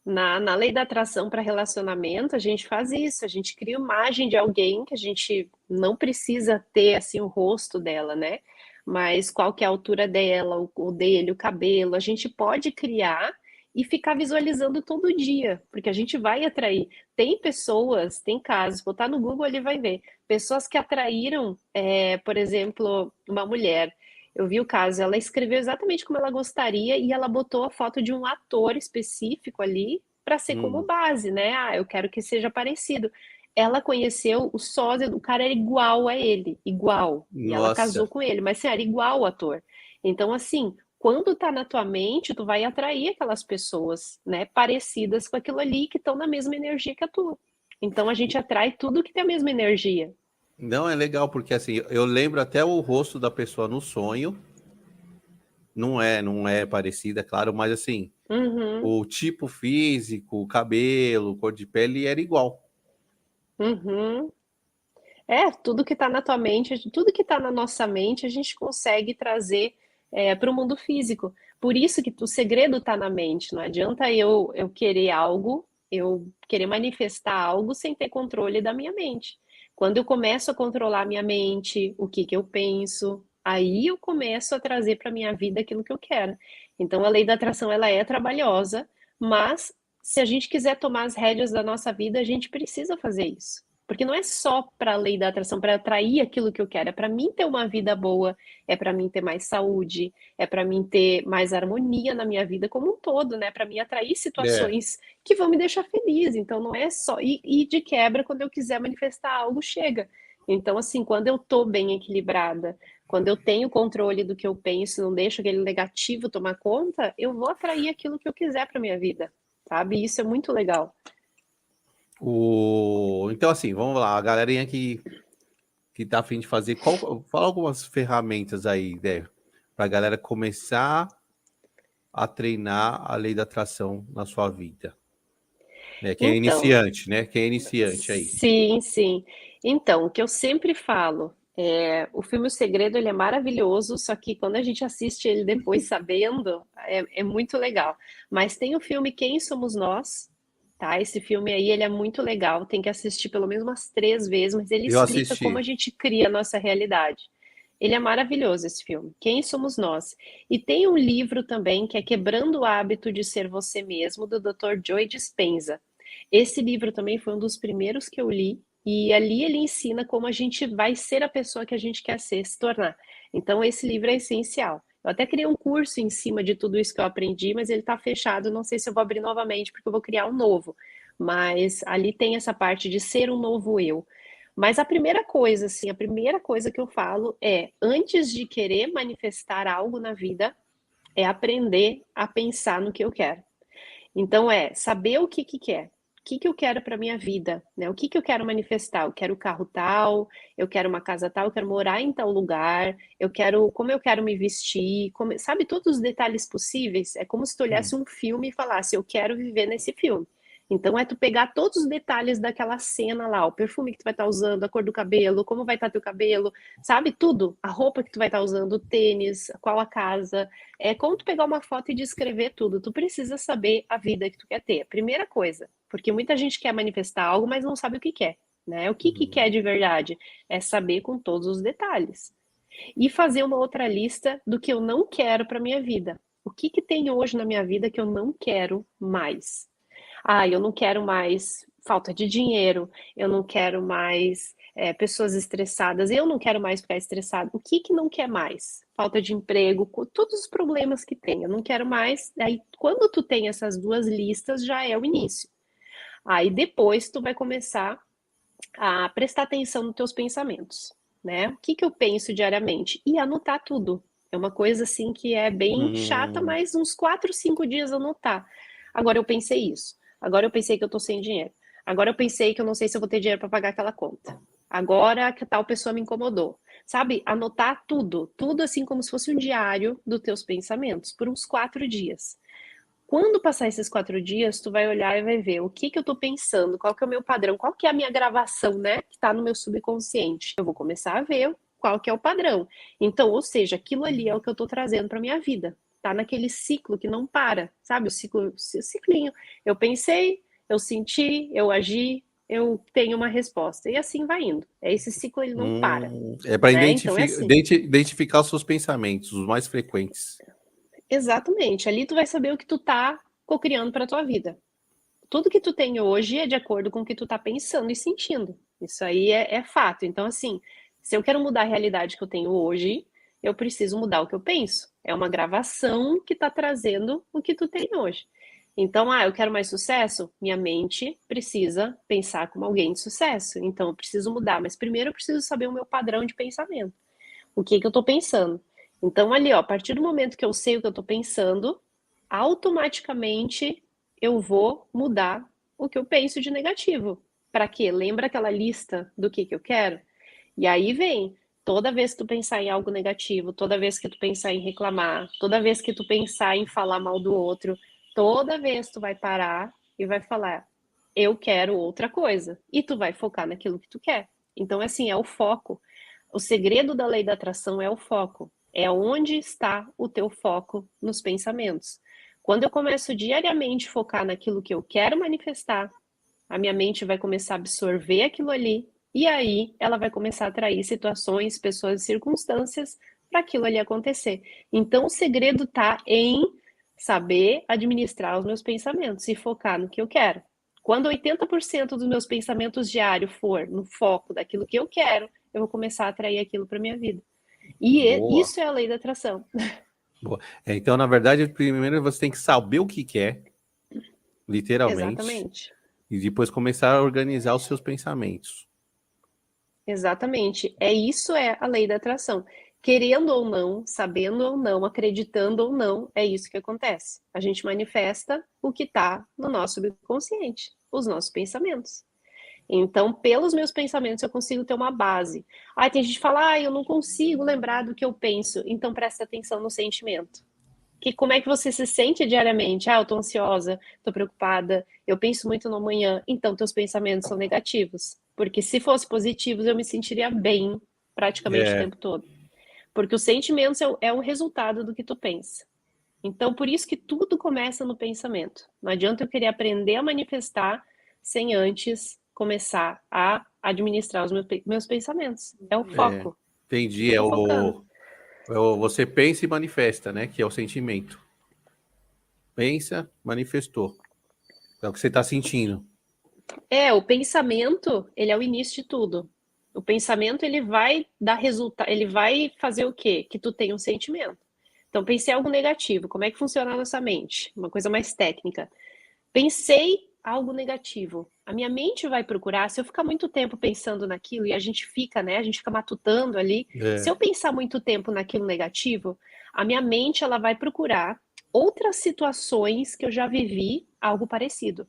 [SPEAKER 2] Na lei da atração para relacionamento, a gente faz isso, a gente cria imagem de alguém que a gente não precisa ter assim o rosto dela, né? Mas qual que é a altura dela, o dele, o cabelo, a gente pode criar e ficar visualizando todo dia, porque a gente vai atrair. Tem pessoas, tem casos, botar no Google ele vai ver, pessoas que atraíram, por exemplo, uma mulher. Eu vi o caso, ela escreveu exatamente como ela gostaria e ela botou a foto de um ator específico ali para ser como
[SPEAKER 1] Hum,
[SPEAKER 2] base, né? Eu quero que seja parecido. Ela conheceu o sósia, o cara era igual a ele, igual. E ela casou
[SPEAKER 1] nossa.
[SPEAKER 2] com ele, mas assim, era igual o ator. Então, assim, quando tá na tua mente, tu vai atrair aquelas pessoas, né, parecidas com aquilo ali que estão na mesma energia que a tua. Então a gente atrai tudo que tem a mesma energia.
[SPEAKER 1] Não, é legal, porque assim, eu lembro até o rosto da pessoa no sonho. Não é parecida, claro, mas assim,
[SPEAKER 2] Uhum,
[SPEAKER 1] o tipo físico, o cabelo, cor de pele era igual.
[SPEAKER 2] uhum. É, tudo que está na tua mente, tudo que está na nossa mente, a gente consegue trazer para o mundo físico. Por isso que o segredo está na mente. Não adianta eu querer algo, eu querer manifestar algo sem ter controle da minha mente. Quando eu começo a controlar a minha mente, o que que eu penso, aí eu começo a trazer para minha vida aquilo que eu quero. Então a lei da atração ela é trabalhosa, mas se a gente quiser tomar as rédeas da nossa vida, a gente precisa fazer isso. Porque não é só para a lei da atração, para atrair aquilo que eu quero, é para mim ter uma vida boa, é para mim ter mais saúde, é para mim ter mais harmonia na minha vida como um todo, né? Para mim atrair
[SPEAKER 1] É.
[SPEAKER 2] situações que vão me deixar feliz. Então não é só. E de quebra, quando eu quiser manifestar algo, chega. Então, assim, quando eu tô bem equilibrada, quando eu tenho controle do que eu penso, não deixo aquele negativo tomar conta, eu vou atrair aquilo que eu quiser para minha vida, sabe? Isso é muito legal.
[SPEAKER 1] Então, assim, vamos lá, a galerinha que tá afim de fazer, fala algumas ferramentas aí, né, para a galera começar a treinar a lei da atração na sua vida? Quem é
[SPEAKER 2] Então,
[SPEAKER 1] iniciante, né? Quem é iniciante aí?
[SPEAKER 2] sim, sim. Então, o que eu sempre falo o filme O Segredo, ele é maravilhoso, só que quando a gente assiste ele depois sabendo, é muito legal. Mas tem o filme Quem Somos Nós, tá? Esse filme aí, ele é muito legal, tem que assistir pelo menos umas 3 vezes, mas ele
[SPEAKER 1] Eu
[SPEAKER 2] explica como a
[SPEAKER 1] assisti.
[SPEAKER 2] gente cria a nossa realidade. Ele é maravilhoso, esse filme. Quem Somos Nós? E tem um livro também que é Quebrando o Hábito de Ser Você Mesmo, do Dr. Joe Dispenza. Esse livro também foi um dos primeiros que eu li, e ali ele ensina como a gente vai ser a pessoa que a gente quer ser, se tornar. Então, esse livro é essencial. Eu até criei um curso em cima de tudo isso que eu aprendi, mas ele está fechado. Não sei se eu vou abrir novamente, porque eu vou criar um novo. Mas ali tem essa parte de ser um novo eu. Mas a primeira coisa, assim, a primeira coisa que eu falo é, antes de querer manifestar algo na vida, é aprender a pensar no que eu quero. Então é saber o que que quer. O que que eu quero para minha vida, né? O que que eu quero manifestar? Eu quero carro tal, eu quero uma casa tal, eu quero morar em tal lugar, eu quero como eu quero me vestir, sabe todos os detalhes possíveis? É como se tu olhasse um filme e falasse, eu quero viver nesse filme. Então é tu pegar todos os detalhes daquela cena lá, o perfume que tu vai estar usando, a cor do cabelo, como vai estar teu cabelo, sabe tudo, a roupa que tu vai estar usando, o tênis, qual a casa, é como tu pegar uma foto e descrever tudo. Tu precisa saber a vida que tu quer ter. Primeira coisa, porque muita gente quer manifestar algo, mas não sabe o que quer, né? O que que quer de verdade? É saber com todos os detalhes. E fazer uma outra lista do que eu não quero para minha vida. O que que tem hoje na minha vida que eu não quero mais? Ah, eu não quero mais falta de dinheiro, eu não quero mais pessoas estressadas, eu não quero mais ficar estressado. O que que não quer mais? Falta de emprego, todos os problemas que tem, eu não quero mais. Aí, quando tu tem essas duas listas, já é o início. Aí depois tu vai começar a prestar atenção nos teus pensamentos, né? O que que eu penso diariamente? E anotar tudo. É uma coisa assim que é bem chata,
[SPEAKER 1] Hum,
[SPEAKER 2] mas uns 4, 5 dias anotar. Agora eu pensei isso. Agora eu pensei que eu tô sem dinheiro. Agora eu pensei que eu não sei se eu vou ter dinheiro para pagar aquela conta. Agora que tal pessoa me incomodou. Sabe? Anotar tudo, tudo assim como se fosse um diário dos teus pensamentos por uns 4 dias. Quando passar esses 4 dias, tu vai olhar e vai ver o que que eu tô pensando, qual que é o meu padrão, qual que é a minha gravação, né, que tá no meu subconsciente. Eu vou começar a ver qual que é o padrão. Então, ou seja, aquilo ali é o que eu tô trazendo para minha vida. Tá naquele ciclo que não para, sabe? O ciclinho. Eu pensei, eu senti, eu agi, eu tenho uma resposta. E assim vai indo. Esse ciclo ele não para,
[SPEAKER 1] é para
[SPEAKER 2] né? Então é assim.
[SPEAKER 1] identificar os seus pensamentos, os mais frequentes.
[SPEAKER 2] Exatamente. Ali tu vai saber o que tu tá cocriando para tua vida. Tudo que tu tem hoje é de acordo com o que tu tá pensando e sentindo. Isso aí é fato. Então, assim, se eu quero mudar a realidade que eu tenho hoje, eu preciso mudar o que eu penso. É uma gravação que tá trazendo o que tu tem hoje. Então, eu quero mais sucesso? Minha mente precisa pensar como alguém de sucesso. Então, eu preciso mudar. Mas primeiro eu preciso saber o meu padrão de pensamento. O que que eu tô pensando? Então, ali, ó, a partir do momento que eu sei o que eu tô pensando, automaticamente eu vou mudar o que eu penso de negativo. Para quê? Lembra aquela lista do que eu quero? E aí vem, toda vez que tu pensar em algo negativo, toda vez que tu pensar em reclamar, toda vez que tu pensar em falar mal do outro, toda vez tu vai parar e vai falar, eu quero outra coisa. E tu vai focar naquilo que tu quer. Então, assim, é o foco. O segredo da lei da atração é o foco. É onde está o teu foco nos pensamentos. Quando eu começo diariamente a focar naquilo que eu quero manifestar, a minha mente vai começar a absorver aquilo ali e aí ela vai começar a atrair situações, pessoas, circunstâncias para aquilo ali acontecer. Então o segredo está em saber administrar os meus pensamentos e focar no que eu quero. Quando 80% dos meus pensamentos diários for no foco daquilo que eu quero, eu vou começar a atrair aquilo para minha vida. E
[SPEAKER 1] Boa,
[SPEAKER 2] isso é a lei da atração.
[SPEAKER 1] boa. Então, na verdade, primeiro você tem que saber o que quer, literalmente,
[SPEAKER 2] Exatamente.
[SPEAKER 1] e depois começar a organizar os seus pensamentos.
[SPEAKER 2] Exatamente. Isso é a lei da atração. Querendo ou não, sabendo ou não, acreditando ou não, é isso que acontece. A gente manifesta o que está no nosso subconsciente, os nossos pensamentos. Então, pelos meus pensamentos, eu consigo ter uma base. Aí tem gente que fala, eu não consigo lembrar do que eu penso. Então, presta atenção no sentimento. Como é que você se sente diariamente? Eu tô ansiosa, tô preocupada, eu penso muito no amanhã. Então, teus pensamentos são negativos. Porque se fossem positivos, eu me sentiria bem praticamente o
[SPEAKER 1] É,
[SPEAKER 2] tempo todo. Porque os sentimentos é o resultado do que tu pensa. Então, por isso que tudo começa no pensamento. Não adianta eu querer aprender a manifestar sem antes começar a administrar os meus pensamentos. É o foco. O que
[SPEAKER 1] entendi.
[SPEAKER 2] eu tô focando.
[SPEAKER 1] Você pensa e manifesta, né? Que é o sentimento. Pensa, manifestou. É o que você está sentindo.
[SPEAKER 2] O pensamento, ele é o início de tudo. O pensamento, ele vai dar resultado, ele vai fazer o quê? Que tu tenha um sentimento. Então, pensei algo negativo. Como é que funciona a nossa mente? Uma coisa mais técnica. Pensei algo negativo. A minha mente vai procurar, se eu ficar muito tempo pensando naquilo e a gente fica, né? A gente fica matutando ali. Se
[SPEAKER 1] É,
[SPEAKER 2] eu pensar muito tempo naquilo negativo, a minha mente ela vai procurar outras situações que eu já vivi algo parecido.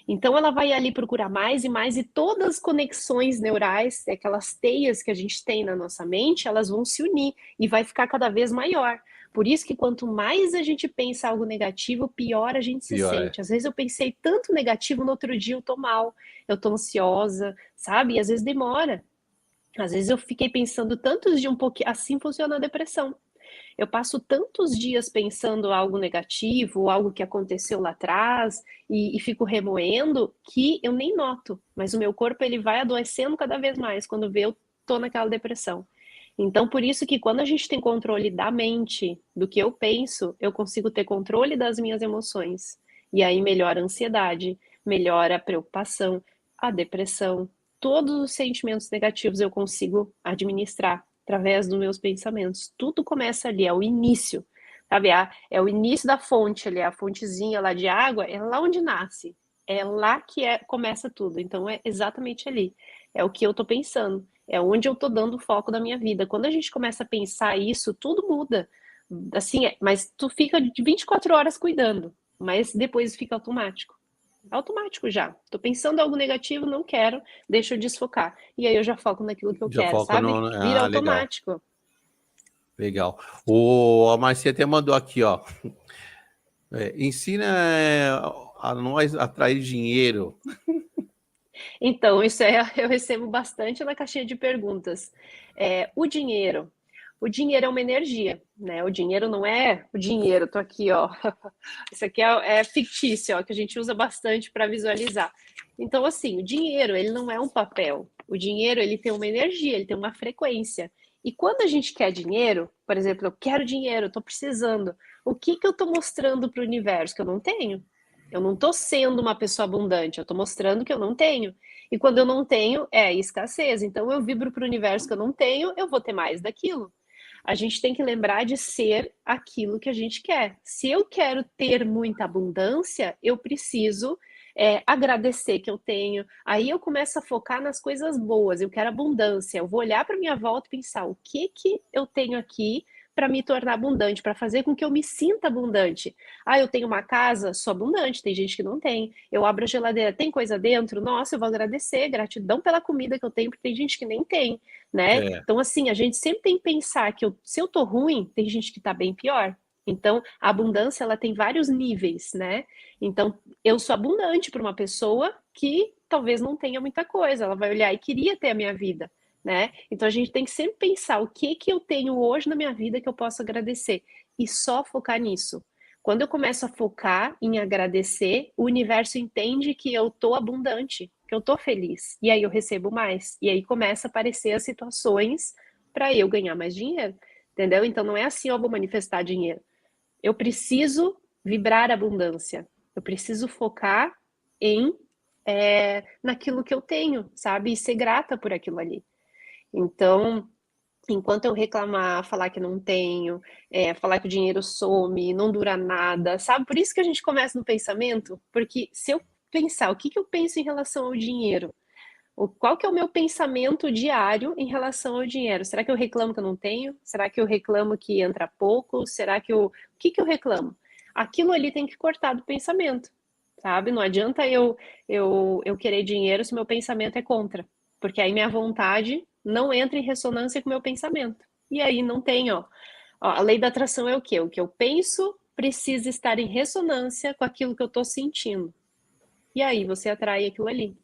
[SPEAKER 2] Então ela vai ali procurar mais e mais, e todas as conexões neurais, aquelas teias que a gente tem na nossa mente, elas vão se unir e vai ficar cada vez maior. Por isso que quanto mais a gente pensa algo negativo, pior a gente se
[SPEAKER 1] pior é.
[SPEAKER 2] sente. Às vezes eu pensei tanto negativo, no outro dia eu tô mal, eu tô ansiosa, sabe? E às vezes demora. Às vezes eu fiquei pensando tantos dias um pouquinho, assim funciona a depressão. Eu passo tantos dias pensando algo negativo, algo que aconteceu lá atrás, e fico remoendo, que eu nem noto. Mas o meu corpo ele vai adoecendo cada vez mais quando vê eu tô naquela depressão. Então, por isso que quando a gente tem controle da mente, do que eu penso, eu consigo ter controle das minhas emoções. E aí melhora a ansiedade, melhora a preocupação, a depressão, todos os sentimentos negativos eu consigo administrar através dos meus pensamentos. Tudo começa ali, é o início, sabe? É o início da fonte ali, a fontezinha lá de água, é lá onde nasce. É lá que começa tudo. Então é exatamente ali. É o que eu tô pensando. É onde eu tô dando o foco da minha vida. Quando a gente começa a pensar isso, tudo muda. Assim, mas tu fica de 24 horas cuidando, mas depois fica automático. Automático já. Tô pensando algo negativo, não quero, deixa eu desfocar. E aí eu já foco naquilo que eu
[SPEAKER 1] Já
[SPEAKER 2] quero,
[SPEAKER 1] foca
[SPEAKER 2] sabe?
[SPEAKER 1] no.
[SPEAKER 2] Vira
[SPEAKER 1] Ah, legal.
[SPEAKER 2] automático.
[SPEAKER 1] Legal. A Marcia até mandou aqui, ó. Ensina a nós a atrair dinheiro.
[SPEAKER 2] Então, isso eu recebo bastante na caixinha de perguntas. O dinheiro. O dinheiro é uma energia, né? O dinheiro não é o dinheiro. Tô aqui, ó. Isso aqui é fictício, ó, que a gente usa bastante para visualizar. Então, assim, o dinheiro, ele não é um papel. O dinheiro, ele tem uma energia, ele tem uma frequência. E quando a gente quer dinheiro, por exemplo, eu quero dinheiro, eu tô precisando. O que que eu tô mostrando para o universo que eu não tenho? Eu não estou sendo uma pessoa abundante, eu estou mostrando que eu não tenho. E quando eu não tenho, é escassez. Então eu vibro para o universo que eu não tenho, eu vou ter mais daquilo. A gente tem que lembrar de ser aquilo que a gente quer. Se eu quero ter muita abundância, eu preciso agradecer que eu tenho. Aí eu começo a focar nas coisas boas. Eu quero abundância. Eu vou olhar para minha volta e pensar o que que eu tenho aqui para me tornar abundante, para fazer com que eu me sinta abundante. Eu tenho uma casa, sou abundante, tem gente que não tem. Eu abro a geladeira, tem coisa dentro? Nossa, eu vou agradecer, gratidão pela comida que eu tenho, porque tem gente que nem tem, né?
[SPEAKER 1] É,
[SPEAKER 2] Então, assim, a gente sempre tem que pensar que se eu tô ruim, tem gente que tá bem pior. Então, a abundância, ela tem vários níveis, né? Então, eu sou abundante para uma pessoa que talvez não tenha muita coisa, ela vai olhar e queria ter a minha vida, né? Então, a gente tem que sempre pensar o que que eu tenho hoje na minha vida que eu posso agradecer e só focar nisso. Quando eu começo a focar em agradecer, o universo entende que eu tô abundante, que eu tô feliz, e aí eu recebo mais. E aí começa a aparecer as situações para eu ganhar mais dinheiro, entendeu? Então não é assim, eu vou manifestar dinheiro. Eu preciso vibrar abundância. Eu preciso focar em naquilo que eu tenho, sabe? E ser grata por aquilo ali. Então, enquanto eu reclamar, falar que não tenho, falar que o dinheiro some, não dura nada, sabe? Por isso que a gente começa no pensamento, porque se eu pensar o que que eu penso em relação ao dinheiro, qual que é o meu pensamento diário em relação ao dinheiro? Será que eu reclamo que eu não tenho? Será que eu reclamo que entra pouco? Será que o que que eu reclamo? Aquilo ali tem que cortar do pensamento. sabe? Não adianta eu querer dinheiro se meu pensamento é contra, porque aí minha vontade não entra em ressonância com o meu pensamento. E aí não tem, ó, a lei da atração é o quê? O que eu penso precisa estar em ressonância com aquilo que eu estou sentindo. E aí você atrai aquilo ali.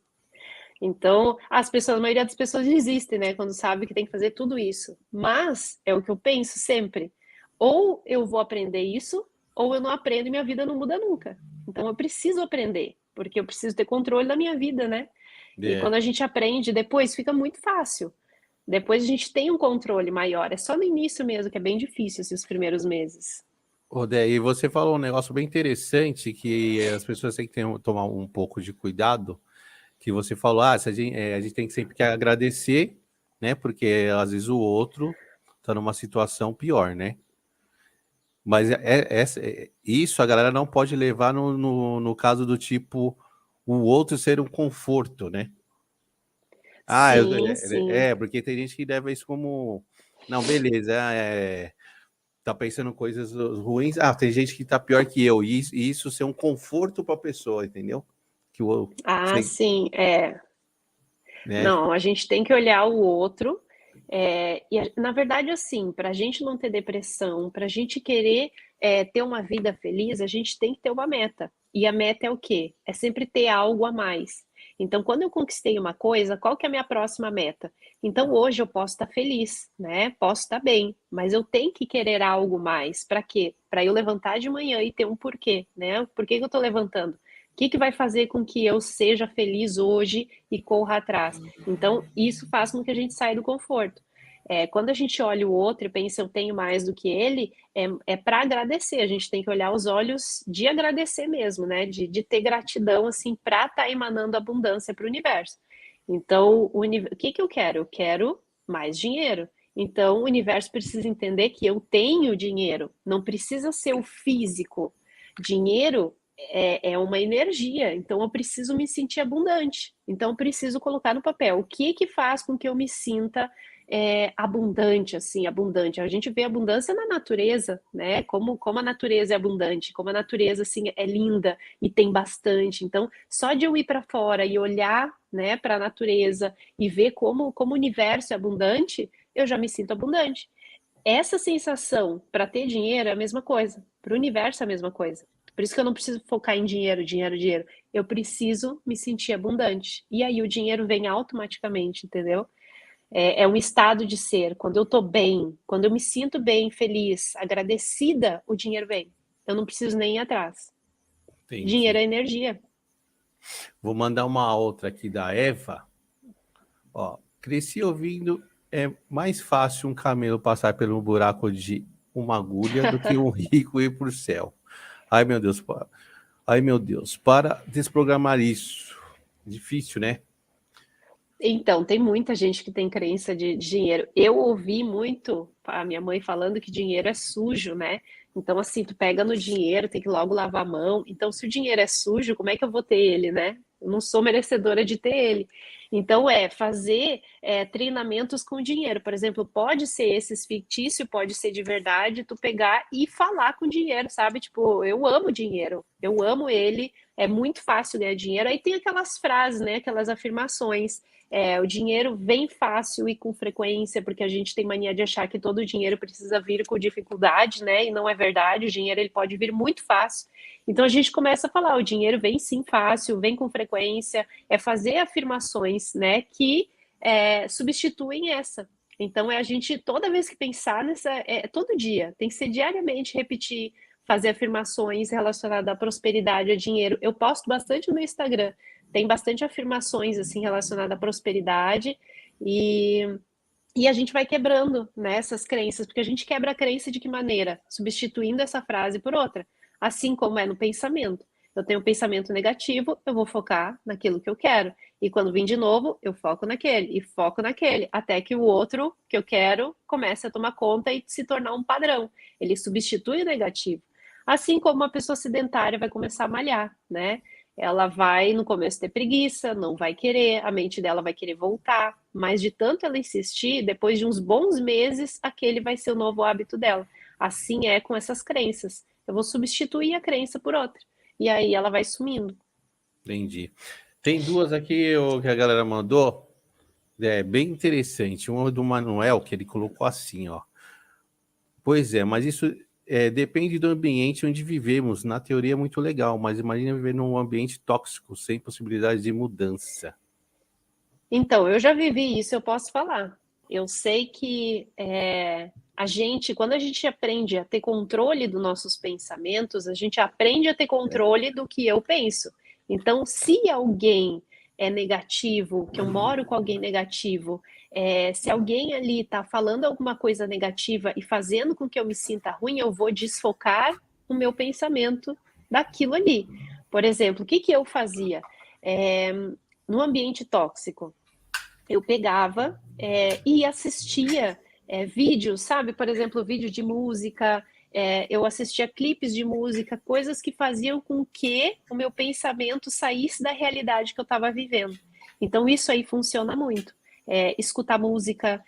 [SPEAKER 2] Então, as pessoas, a maioria das pessoas desistem, né, quando sabe que tem que fazer tudo isso. Mas é o que eu penso sempre. Ou eu vou aprender isso, ou eu não aprendo e minha vida não muda nunca. Então eu preciso aprender, porque eu preciso ter controle da minha vida, né? E
[SPEAKER 1] É.
[SPEAKER 2] quando a gente aprende, depois fica muito fácil. Depois a gente tem um controle maior. É só no início mesmo que é bem difícil esses primeiros meses.
[SPEAKER 1] Rodé, e você falou um negócio bem interessante que as pessoas têm que tomar um pouco de cuidado, que você falou, se a gente tem que sempre que agradecer, né? Porque às vezes o outro tá numa situação pior, né? Mas isso a galera não pode levar no caso do tipo o outro ser um conforto, né?
[SPEAKER 2] Sim, sim.
[SPEAKER 1] Porque tem gente que leva isso como. Não, beleza, tá pensando coisas ruins. Tem gente que tá pior que eu, e isso ser um conforto para a pessoa, entendeu? Que o,
[SPEAKER 2] Ah,
[SPEAKER 1] você,
[SPEAKER 2] sim, é.
[SPEAKER 1] né?
[SPEAKER 2] Não, a gente tem que olhar o outro. Na verdade, assim, para a gente não ter depressão, para a gente querer ter uma vida feliz, a gente tem que ter uma meta. E a meta é o quê? É sempre ter algo a mais. Então, quando eu conquistei uma coisa, qual que é a minha próxima meta? Então, hoje eu posso estar feliz, né? Posso estar bem, mas eu tenho que querer algo mais. Para quê? Para eu levantar de manhã e ter um porquê, né? Por que que eu estou levantando? O que que vai fazer com que eu seja feliz hoje e corra atrás? Então, isso faz com que a gente saia do conforto. Quando a gente olha o outro e pensa, eu tenho mais do que ele, é para agradecer. A gente tem que olhar os olhos de agradecer mesmo, né? De ter gratidão, assim, para estar emanando abundância para o universo. Então, o que que eu quero? Eu quero mais dinheiro. Então, o universo precisa entender que eu tenho dinheiro, não precisa ser o físico. Dinheiro é uma energia, então eu preciso me sentir abundante. Então eu preciso colocar no papel o que que faz com que eu me sinta abundante, assim, abundante. A gente vê abundância na natureza, né? Como a natureza é abundante, como a natureza assim é linda e tem bastante. Então, só de eu ir para fora e olhar, né, para a natureza e ver como o universo é abundante, eu já me sinto abundante. Essa sensação para ter dinheiro é a mesma coisa, para o universo é a mesma coisa. Por isso que eu não preciso focar em dinheiro, dinheiro, dinheiro. Eu preciso me sentir abundante. E aí o dinheiro vem automaticamente, entendeu? É um estado de ser. Quando eu tô bem, quando eu me sinto bem, feliz, agradecida, o dinheiro vem. Eu não preciso nem ir atrás. Dinheiro
[SPEAKER 1] Entendi.
[SPEAKER 2] é energia.
[SPEAKER 1] Vou mandar uma outra aqui da Eva. Ó, cresci ouvindo, é mais fácil um camelo passar pelo buraco de uma agulha do que um rico ir para o céu. Ai, meu Deus. Ai, meu Deus. Para desprogramar isso. Difícil, né?
[SPEAKER 2] Então, tem muita gente que tem crença de dinheiro. Eu ouvi muito a minha mãe falando que dinheiro é sujo, né? Então, assim, tu pega no dinheiro, tem que logo lavar a mão. Então, se o dinheiro é sujo, como é que eu vou ter ele, né? Eu não sou merecedora de ter ele. Então, fazer treinamentos com dinheiro. Por exemplo, pode ser esses fictício, pode ser de verdade, tu pegar e falar com dinheiro, sabe? Tipo, eu amo dinheiro, eu amo ele, é muito fácil ganhar dinheiro. Aí tem aquelas frases, né? Aquelas afirmações. O dinheiro vem fácil e com frequência, porque a gente tem mania de achar que todo o dinheiro precisa vir com dificuldade, né? E não é verdade, o dinheiro ele pode vir muito fácil. Então a gente começa a falar, o dinheiro vem sim fácil, vem com frequência, é fazer afirmações, né, que substituem essa. Então a gente, toda vez que pensar nessa, todo dia, tem que ser diariamente repetir, fazer afirmações relacionadas à prosperidade, a dinheiro. Eu posto bastante no Instagram, tem bastante afirmações assim relacionadas à prosperidade e a gente vai quebrando, né, essas crenças, porque a gente quebra a crença de que maneira? Substituindo essa frase por outra. Assim como é no pensamento. Eu tenho um pensamento negativo, eu vou focar naquilo que eu quero. E quando vem de novo, eu foco naquele, e foco naquele, até que o outro que eu quero comece a tomar conta e se tornar um padrão. Ele substitui o negativo. Assim como uma pessoa sedentária vai começar a malhar, né? Ela vai no começo ter preguiça, não vai querer, a mente dela vai querer voltar, mas de tanto ela insistir, depois de uns bons meses, aquele vai ser o novo hábito dela. Assim é com essas crenças. Eu vou substituir a crença por outra. E aí ela vai sumindo.
[SPEAKER 1] Entendi. Tem duas aqui que a galera mandou, bem interessante. Uma do Manuel, que ele colocou assim, ó. Pois é, mas isso depende do ambiente onde vivemos. Na teoria é muito legal, mas imagina viver num ambiente tóxico, sem possibilidade de mudança.
[SPEAKER 2] Então, eu já vivi isso, eu posso falar. Eu sei que quando a gente aprende a ter controle dos nossos pensamentos, a gente aprende a ter controle do que eu penso. Então, se alguém é negativo, que eu moro com alguém negativo, se alguém ali está falando alguma coisa negativa e fazendo com que eu me sinta ruim, eu vou desfocar o meu pensamento daquilo ali. Por exemplo, o que que eu fazia? No ambiente tóxico, eu pegava e assistia vídeos, sabe? Por exemplo, vídeo de música, eu assistia clipes de música, coisas que faziam com que o meu pensamento saísse da realidade que eu estava vivendo. Então, isso aí funciona muito. Escutar música,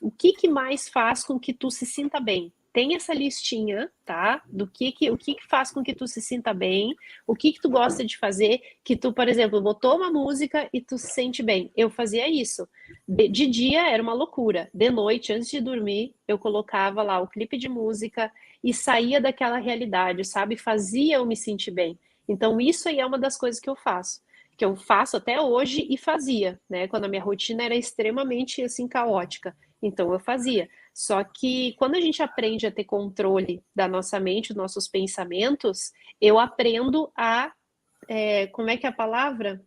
[SPEAKER 2] o que, que mais faz com que tu se sinta bem? Tem essa listinha, tá? O que faz com que tu se sinta bem, o que tu gosta de fazer, que tu, por exemplo, botou uma música e tu se sente bem. Eu fazia isso. De dia era uma loucura. De noite, antes de dormir, eu colocava lá o clipe de música e saía daquela realidade, sabe? Fazia eu me sentir bem. Então, isso aí é uma das coisas que eu faço. Que eu faço até hoje e fazia, né? Quando a minha rotina era extremamente assim caótica. Então eu fazia. Só que quando a gente aprende a ter controle da nossa mente, dos nossos pensamentos, eu aprendo como é que é a palavra?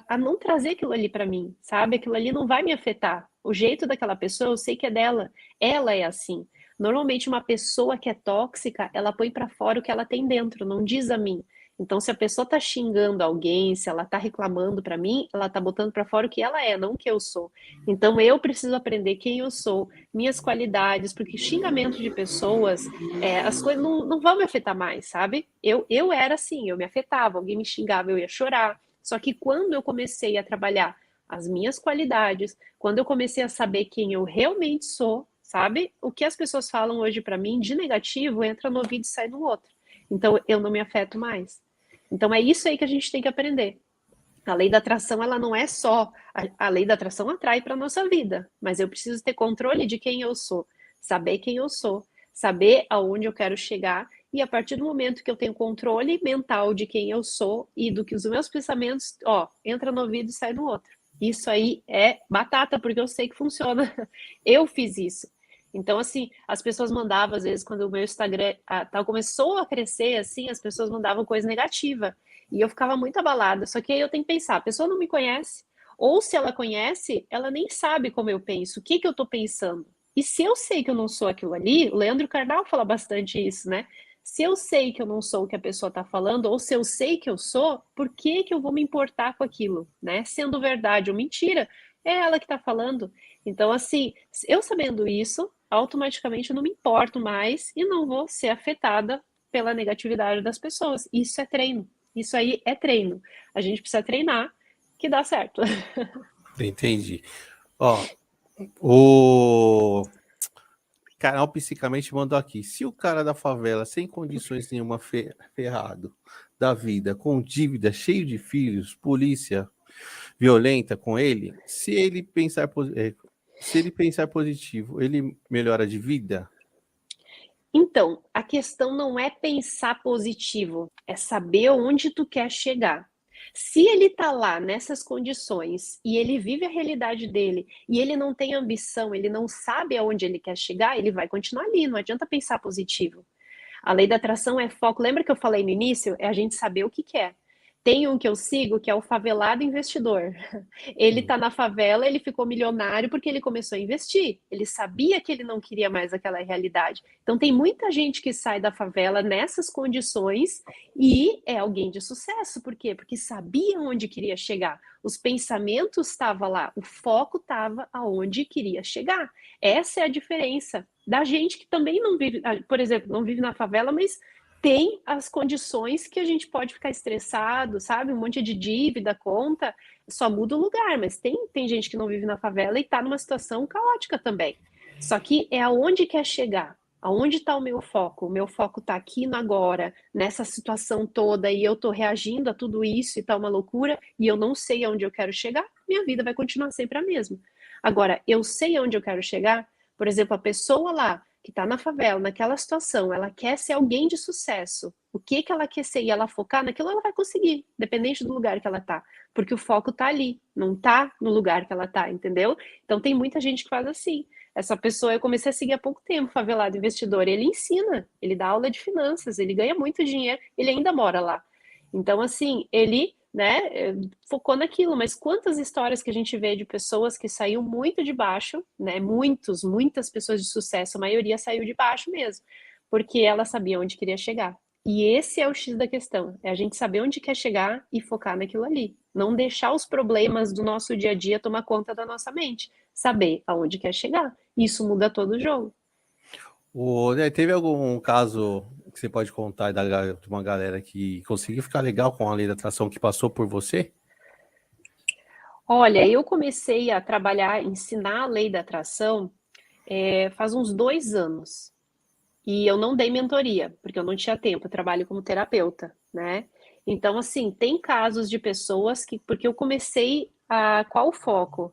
[SPEAKER 2] A não trazer aquilo ali para mim, sabe? Aquilo ali não vai me afetar. O jeito daquela pessoa, eu sei que é dela. Ela é assim. Normalmente, uma pessoa que é tóxica, ela põe para fora o que ela tem dentro, não diz a mim. Então, se a pessoa tá xingando alguém, se ela tá reclamando para mim, ela tá botando para fora o que ela é, não o que eu sou. Então, eu preciso aprender quem eu sou, minhas qualidades, porque xingamento de pessoas, as coisas não vão me afetar mais, sabe? Eu era assim, eu me afetava, alguém me xingava, eu ia chorar. Só que quando eu comecei a trabalhar as minhas qualidades, quando eu comecei a saber quem eu realmente sou, sabe? O que as pessoas falam hoje para mim de negativo entra no ouvido e sai no outro. Então eu não me afeto mais. Então é isso aí que a gente tem que aprender. A lei da atração, ela não é só a lei da atração atrai para nossa vida, mas eu preciso ter controle de quem eu sou, saber quem eu sou, saber aonde eu quero chegar e a partir do momento que eu tenho controle mental de quem eu sou e do que os meus pensamentos, ó, entra no ouvido e sai no outro. Isso aí é batata, porque eu sei que funciona. Eu fiz isso. Então, assim, as pessoas mandavam, às vezes, quando o meu Instagram começou a crescer, assim, as pessoas mandavam coisa negativa. E eu ficava muito abalada. Só que aí eu tenho que pensar, a pessoa não me conhece. Ou se ela conhece, ela nem sabe como eu penso, o que, que eu estou pensando. E se eu sei que eu não sou aquilo ali, o Leandro Carnal fala bastante isso, né? Se eu sei que eu não sou o que a pessoa está falando, ou se eu sei que eu sou, por que, que eu vou me importar com aquilo, né? Sendo verdade ou mentira, é ela que está falando. Então, assim, eu sabendo isso, automaticamente eu não me importo mais e não vou ser afetada pela negatividade das pessoas. Isso é treino. Isso aí é treino. A gente precisa treinar que dá certo.
[SPEAKER 1] Entendi. Ó, o canal Psicamente mandou aqui. Se o cara da favela, sem condições nenhuma, ferrado da vida, com dívida, cheio de filhos, polícia violenta com ele, se ele pensar positivo, ele melhora de vida?
[SPEAKER 2] Então, a questão não é pensar positivo, é saber onde tu quer chegar. Se ele tá lá nessas condições e ele vive a realidade dele e ele não tem ambição, ele não sabe aonde ele quer chegar, ele vai continuar ali, não adianta pensar positivo. A lei da atração é foco. Lembra que eu falei no início? É a gente saber o que quer. Tem um que eu sigo que é o favelado investidor. Ele está na favela, ele ficou milionário porque ele começou a investir. Ele sabia que ele não queria mais aquela realidade. Então tem muita gente que sai da favela nessas condições e é alguém de sucesso. Por quê? Porque sabia onde queria chegar. Os pensamentos estavam lá, o foco estava aonde queria chegar. Essa é a diferença da gente que também não vive, por exemplo, não vive na favela, mas tem as condições que a gente pode ficar estressado, sabe? Um monte de dívida, conta, só muda o lugar, mas tem gente que não vive na favela e está numa situação caótica também. Só que é aonde quer chegar. Aonde está o meu foco? O meu foco está aqui no agora, nessa situação toda, e eu estou reagindo a tudo isso e está uma loucura, e eu não sei aonde eu quero chegar, minha vida vai continuar sempre a mesma. Agora, eu sei aonde eu quero chegar, por exemplo, a pessoa lá que está na favela, naquela situação, ela quer ser alguém de sucesso. O que que ela quer ser e ela focar naquilo, ela vai conseguir, dependente do lugar que ela está, porque o foco está ali, não está no lugar que ela está, entendeu? Então tem muita gente que faz assim. Essa pessoa eu comecei a seguir há pouco tempo, Favelado Investidor. Ele ensina, ele dá aula de finanças, ele ganha muito dinheiro, ele ainda mora lá. Então, assim, ele, né, focou naquilo, mas quantas histórias que a gente vê de pessoas que saíram muito de baixo, né? Muitas pessoas de sucesso, a maioria saiu de baixo mesmo, porque ela sabia onde queria chegar. E esse é o X da questão, é a gente saber onde quer chegar e focar naquilo ali. Não deixar os problemas do nosso dia a dia tomar conta da nossa mente. Saber aonde quer chegar. Isso muda todo o jogo.
[SPEAKER 1] Teve algum caso que você pode contar de uma galera que conseguiu ficar legal com a lei da atração que passou por você?
[SPEAKER 2] Olha, eu comecei a trabalhar, ensinar a lei da atração faz uns 2 anos. E eu não dei mentoria, porque eu não tinha tempo, eu trabalho como terapeuta, né? Então, assim, tem casos de pessoas que, porque eu comecei a, qual o foco?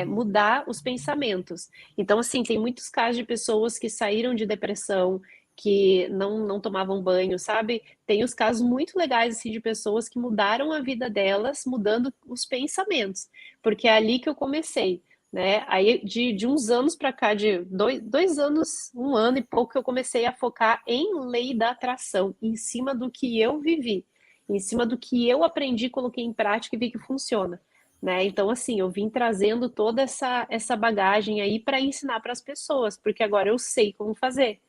[SPEAKER 2] Mudar os pensamentos. Então, assim, tem muitos casos de pessoas que saíram de depressão, que não tomavam banho, sabe? Tem os casos muito legais, assim, de pessoas que mudaram a vida delas, mudando os pensamentos, porque é ali que eu comecei, né? Aí de uns anos para cá, de 2 anos, 1 ano e pouco, eu comecei a focar em lei da atração, em cima do que eu vivi, em cima do que eu aprendi, coloquei em prática e vi que funciona. Né? Então, assim, eu vim trazendo toda essa bagagem aí para ensinar para as pessoas, porque agora eu sei como fazer.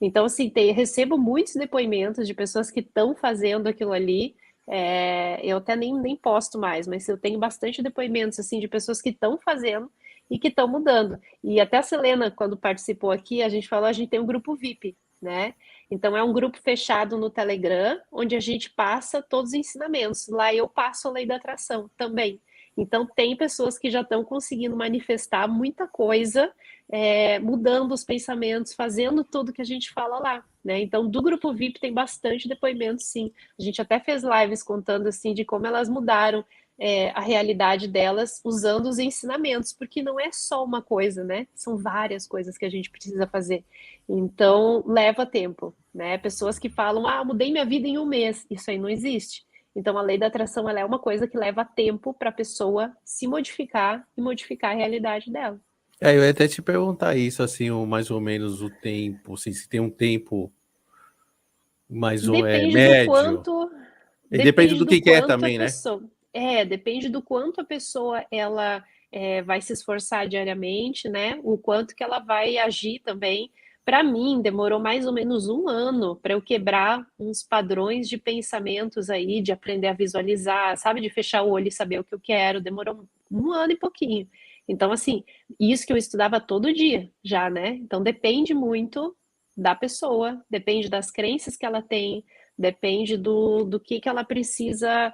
[SPEAKER 2] Então, assim, recebo muitos depoimentos de pessoas que estão fazendo aquilo ali. Eu até nem posto mais, mas eu tenho bastante depoimentos assim de pessoas que estão fazendo e que estão mudando. E até a Selena, quando participou aqui, a gente falou, a gente tem um grupo VIP, né? Então é um grupo fechado no Telegram, onde a gente passa todos os ensinamentos. Lá eu passo a lei da atração também. Então tem pessoas que já estão conseguindo manifestar muita coisa, mudando os pensamentos, fazendo tudo que a gente fala lá. Né? Então, do grupo VIP tem bastante depoimento, sim. A gente até fez lives contando assim de como elas mudaram a realidade delas usando os ensinamentos, porque não é só uma coisa, né? São várias coisas que a gente precisa fazer. Então, leva tempo, né? Pessoas que falam, mudei minha vida em um mês. Isso aí não existe. Então, a lei da atração ela é uma coisa que leva tempo para a pessoa se modificar e modificar a realidade dela.
[SPEAKER 1] Eu ia até te perguntar isso, assim, mais ou menos o tempo, assim, se tem um tempo mais
[SPEAKER 2] Depende do
[SPEAKER 1] médio.
[SPEAKER 2] quanto,
[SPEAKER 1] E depende
[SPEAKER 2] depende
[SPEAKER 1] do
[SPEAKER 2] do
[SPEAKER 1] que é
[SPEAKER 2] quanto a
[SPEAKER 1] também, né?
[SPEAKER 2] pessoa, depende do quanto a pessoa ela vai se esforçar diariamente, né? O quanto que ela vai agir também. Para mim, demorou mais ou menos 1 ano para eu quebrar uns padrões de pensamentos aí, de aprender a visualizar, sabe? De fechar o olho e saber o que eu quero. Demorou 1 ano e pouquinho. Então, assim, isso que eu estudava todo dia já, né? Então, depende muito da pessoa, depende das crenças que ela tem, depende do que ela precisa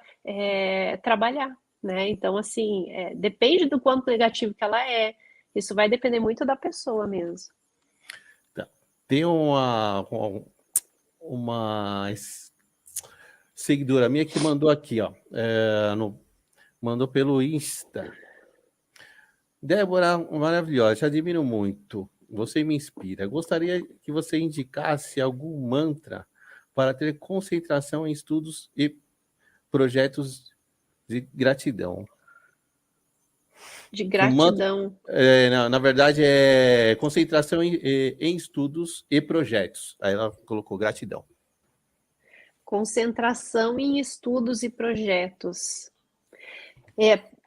[SPEAKER 2] trabalhar, né? Então, assim, depende do quanto negativo que ela é. Isso vai depender muito da pessoa mesmo.
[SPEAKER 1] Tá. Tem uma seguidora minha que mandou aqui, ó. Mandou pelo Insta. Débora, maravilhosa, te admiro muito. Você me inspira. Gostaria que você indicasse algum mantra para ter concentração em estudos e projetos de gratidão.
[SPEAKER 2] De
[SPEAKER 1] O mantra,
[SPEAKER 2] gratidão.
[SPEAKER 1] na verdade, é concentração em estudos e projetos. Aí ela colocou gratidão.
[SPEAKER 2] Concentração em estudos e projetos.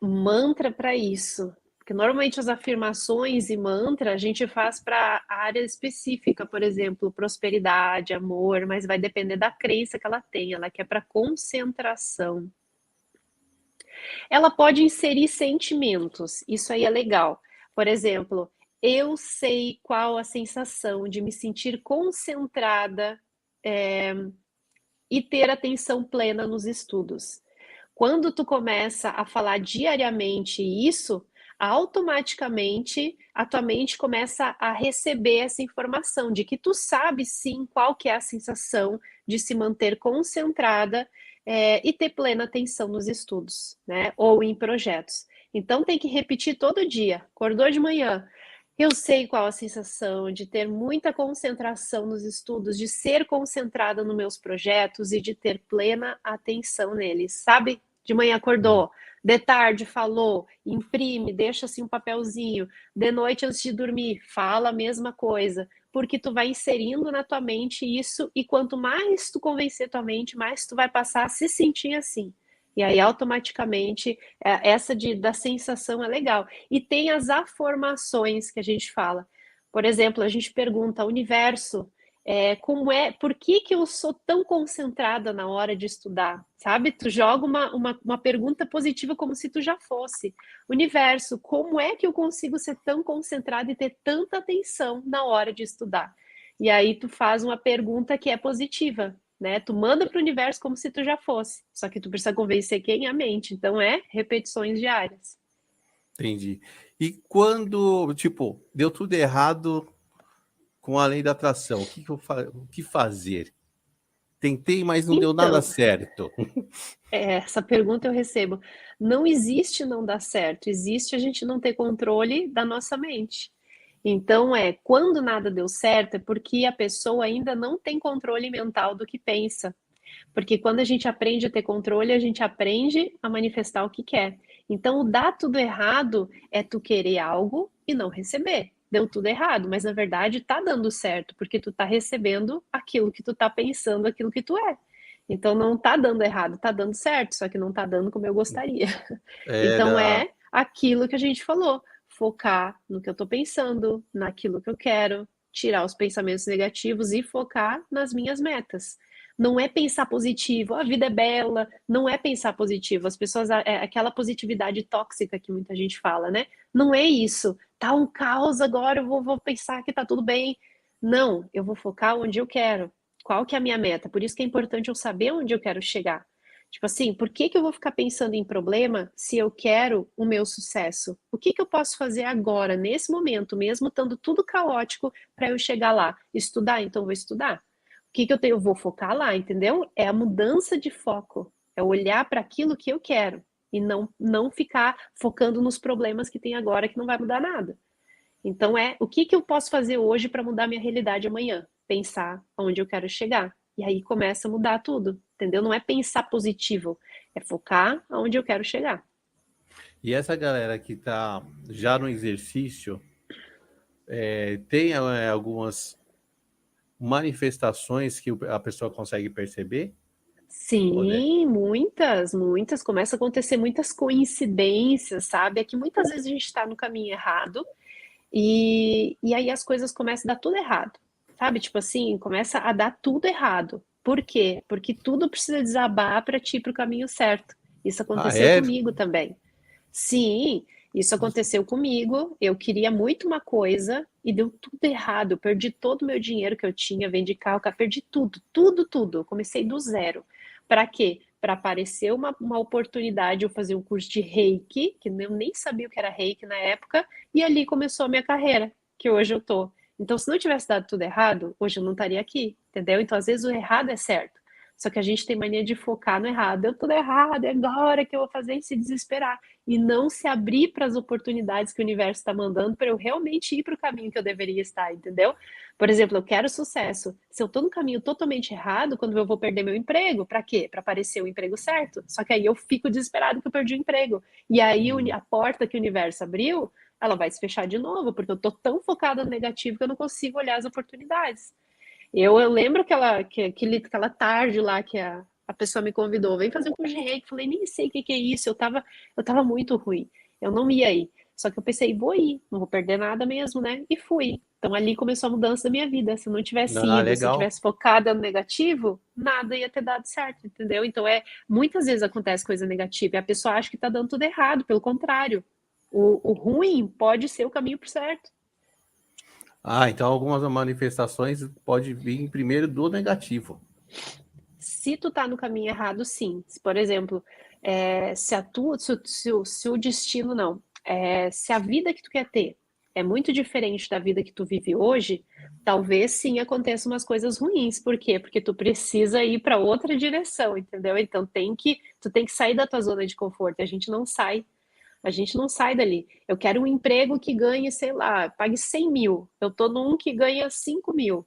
[SPEAKER 2] Mantra para isso. Porque normalmente as afirmações e mantra a gente faz para área específica, por exemplo, prosperidade, amor, mas vai depender da crença que ela tem. Ela quer para concentração. Ela pode inserir sentimentos, isso aí é legal. Por exemplo, eu sei qual a sensação de me sentir concentrada e ter atenção plena nos estudos. Quando tu começa a falar diariamente isso, automaticamente a tua mente começa a receber essa informação de que tu sabe sim qual que é a sensação de se manter concentrada e ter plena atenção nos estudos, né? Ou em projetos. Então tem que repetir todo dia. Acordou de manhã, eu sei qual a sensação de ter muita concentração nos estudos, de ser concentrada nos meus projetos e de ter plena atenção neles, sabe? De manhã acordou, de tarde falou, imprime, deixa assim um papelzinho, de noite antes de dormir, fala a mesma coisa, porque tu vai inserindo na tua mente isso e quanto mais tu convencer tua mente, mais tu vai passar a se sentir assim. E aí automaticamente essa da sensação é legal. E tem as afirmações que a gente fala. Por exemplo, a gente pergunta, universo, por que eu sou tão concentrada na hora de estudar? Sabe? Tu joga uma pergunta positiva como se tu já fosse. Universo, como é que eu consigo ser tão concentrada e ter tanta atenção na hora de estudar? E aí tu faz uma pergunta que é positiva, né? Tu manda para o universo como se tu já fosse. Só que tu precisa convencer quem? A mente. Então repetições diárias.
[SPEAKER 1] Entendi. E quando, tipo, deu tudo errado com a lei da atração, o que fazer? Tentei, mas não deu nada
[SPEAKER 2] Então,
[SPEAKER 1] certo.
[SPEAKER 2] essa pergunta eu recebo. Não existe não dar certo, existe a gente não ter controle da nossa mente. Então, quando nada deu certo, é porque a pessoa ainda não tem controle mental do que pensa. Porque quando a gente aprende a ter controle, a gente aprende a manifestar o que quer. Então, o dar tudo errado é tu querer algo e não receber. Deu tudo errado, mas na verdade tá dando certo, porque tu tá recebendo aquilo que tu tá pensando, aquilo que tu é. Então não tá dando errado, tá dando certo, só que não tá dando como eu gostaria. Então
[SPEAKER 1] Era.
[SPEAKER 2] é aquilo que a gente falou, focar no que eu tô pensando, naquilo que eu quero, tirar os pensamentos negativos e focar nas minhas metas. Não é pensar positivo, a vida é bela, não é pensar positivo. As pessoas, aquela positividade tóxica que muita gente fala, né? Não é isso. Tá um caos agora, eu vou pensar que tá tudo bem. Não, eu vou focar onde eu quero. Qual que é a minha meta? Por isso que é importante eu saber onde eu quero chegar. Tipo assim, por que eu vou ficar pensando em problema se eu quero o meu sucesso? O que eu posso fazer agora, nesse momento, mesmo estando tudo caótico, para eu chegar lá? Estudar? Então vou estudar. O que eu tenho? Eu vou focar lá, entendeu? É a mudança de foco. É olhar para aquilo que eu quero e não ficar focando nos problemas que tem agora que não vai mudar nada. Então o que eu posso fazer hoje para mudar minha realidade amanhã? Pensar onde eu quero chegar. E aí começa a mudar tudo, entendeu? Não é pensar positivo, é focar aonde eu quero chegar.
[SPEAKER 1] E essa galera que tá já no exercício, tem algumas manifestações que a pessoa consegue perceber? Olha,
[SPEAKER 2] Sim, muitas, muitas. Começa a acontecer muitas coincidências, sabe? É que muitas vezes a gente está no caminho errado e aí as coisas começam a dar tudo errado, sabe? Tipo assim, começa a dar tudo errado. Por quê? Porque tudo precisa desabar para ti ir para o caminho certo. Isso
[SPEAKER 1] ah,
[SPEAKER 2] aconteceu
[SPEAKER 1] é?
[SPEAKER 2] comigo também. Sim, isso aconteceu comigo. Eu queria muito uma coisa e deu tudo errado. Eu perdi todo o meu dinheiro que eu tinha, vendi carro, perdi tudo, tudo, tudo. Eu comecei do zero. Para quê? Para aparecer uma oportunidade, eu fazer um curso de Reiki, que eu nem sabia o que era Reiki na época, e ali começou a minha carreira, que hoje eu tô. Então, se não tivesse dado tudo errado, hoje eu não estaria aqui, entendeu? Então, às vezes o errado é certo. Só que a gente tem mania de focar no errado. Deu tudo errado, é agora que eu vou fazer e se desesperar e não se abrir para as oportunidades que o universo está mandando para eu realmente ir para o caminho que eu deveria estar, entendeu? Por exemplo, eu quero sucesso. Se eu estou no caminho totalmente errado, quando eu vou perder meu emprego, para quê? Para aparecer o emprego certo. Só que aí eu fico desesperado que eu perdi o emprego. E aí a porta que o universo abriu, ela vai se fechar de novo, porque eu estou tão focada no negativo que eu não consigo olhar as oportunidades. Eu lembro aquela tarde lá que a pessoa me convidou, vem fazer um curso de reiki. Falei, nem sei o que é isso. Eu tava muito ruim. Eu não ia ir. Só que eu pensei, vou ir, não vou perder nada mesmo, né? E fui. Então ali começou a mudança da minha vida. Se eu não tivesse
[SPEAKER 1] Ah,
[SPEAKER 2] ido, se eu
[SPEAKER 1] legal.
[SPEAKER 2] tivesse focada no negativo, nada ia ter dado certo, entendeu? Então muitas vezes acontece coisa negativa e a pessoa acha que tá dando tudo errado, pelo contrário. O ruim pode ser o caminho pro certo.
[SPEAKER 1] Ah, então algumas manifestações pode vir primeiro do negativo.
[SPEAKER 2] Se tu tá no caminho errado, sim. Se, por exemplo, se o destino não. Se a vida que tu quer ter é muito diferente da vida que tu vive hoje, talvez sim aconteçam umas coisas ruins. Por quê? Porque tu precisa ir para outra direção, entendeu? Então tu tem que sair da tua zona de conforto. E a gente não sai dali. Eu quero um emprego que ganhe, sei lá, pague 100 mil. Eu tô num que ganha 5 mil.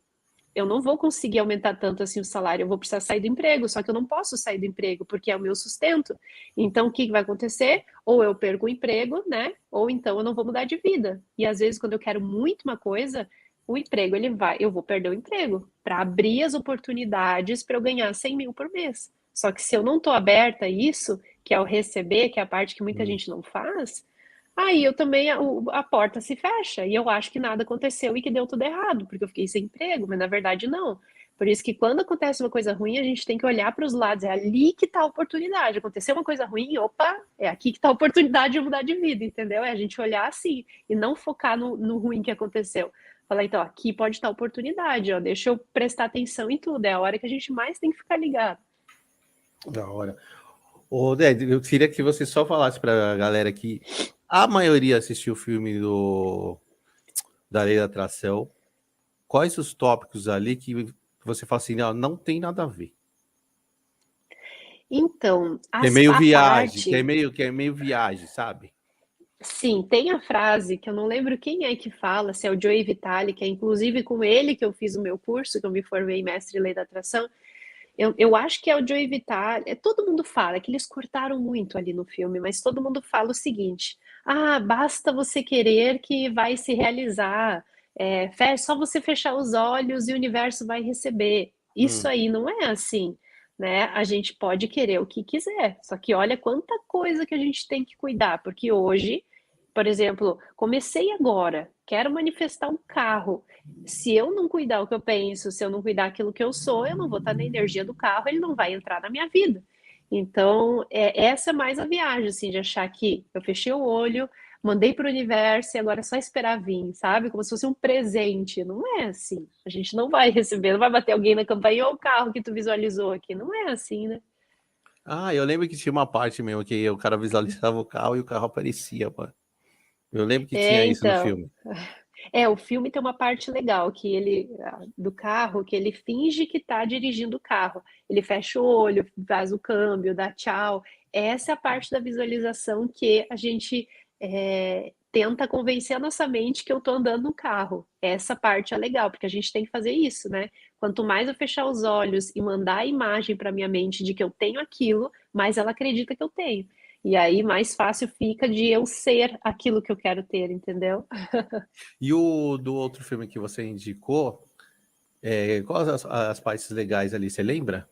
[SPEAKER 2] Eu não vou conseguir aumentar tanto assim o salário, eu vou precisar sair do emprego, só que eu não posso sair do emprego porque é o meu sustento. Então, o que vai acontecer? Ou eu perco o emprego, né? Ou então eu não vou mudar de vida. E às vezes, quando eu quero muito uma coisa, o emprego eu vou perder o emprego para abrir as oportunidades para eu ganhar 100 mil por mês. Só que se eu não estou aberta a isso, que é o receber, que é a parte que muita
[SPEAKER 1] Hum.
[SPEAKER 2] gente não faz, aí eu também, a porta se fecha e eu acho que nada aconteceu e que deu tudo errado, porque eu fiquei sem emprego, mas na verdade não. Por isso que quando acontece uma coisa ruim, a gente tem que olhar para os lados, é ali que está a oportunidade. Aconteceu uma coisa ruim, opa, é aqui que está a oportunidade de mudar de vida, entendeu? É a gente olhar assim e não focar no ruim que aconteceu. Falar, então, aqui pode estar a oportunidade, ó, deixa eu prestar atenção em tudo, é a hora que a gente mais tem que ficar ligado.
[SPEAKER 1] Da hora. Ô, Ded, eu queria que você só falasse pra galera que a maioria assistiu o filme da Lei da Atração. Quais os tópicos ali que você fala assim, não, não tem nada a ver?
[SPEAKER 2] Então,
[SPEAKER 1] Que é meio
[SPEAKER 2] a
[SPEAKER 1] viagem,
[SPEAKER 2] parte.
[SPEAKER 1] que é meio viagem, sabe?
[SPEAKER 2] Sim, tem a frase que eu não lembro quem é que fala, se é o Joey Vitale, que é inclusive com ele que eu fiz o meu curso, que eu me formei em mestre em lei da atração. Eu acho que é o Joey Vitale. Todo mundo fala que eles cortaram muito ali no filme, mas todo mundo fala o seguinte: ah, basta você querer que vai se realizar. Só você fechar os olhos e o universo vai receber. Isso
[SPEAKER 1] Hum.
[SPEAKER 2] aí não é assim, né? A gente pode querer o que quiser, só que olha quanta coisa que a gente tem que cuidar, porque hoje, por exemplo, comecei agora, quero manifestar um carro. Se eu não cuidar o que eu penso, se eu não cuidar aquilo que eu sou, eu não vou estar na energia do carro, ele não vai entrar na minha vida. Então, essa é mais a viagem, assim, de achar que eu fechei o olho, mandei para o universo e agora é só esperar vir, sabe? Como se fosse um presente. Não é assim. A gente não vai receber, não vai bater alguém na campainha ou o carro que tu visualizou aqui. Não é assim, né?
[SPEAKER 1] Ah, eu lembro que tinha uma parte mesmo que o cara visualizava o carro e o carro aparecia, mano. Eu lembro que tinha isso no
[SPEAKER 2] Então,
[SPEAKER 1] filme.
[SPEAKER 2] o filme tem uma parte legal que do carro, que ele finge que está dirigindo o carro. Ele fecha o olho, faz o câmbio, dá tchau. Essa é a parte da visualização que a gente tenta convencer a nossa mente que eu estou andando no carro. Essa parte é legal, porque a gente tem que fazer isso, né? Quanto mais eu fechar os olhos e mandar a imagem para minha mente de que eu tenho aquilo, mais ela acredita que eu tenho. E aí mais fácil fica de eu ser aquilo que eu quero ter, entendeu?
[SPEAKER 1] E o do outro filme que você indicou, quais as partes legais ali, você lembra?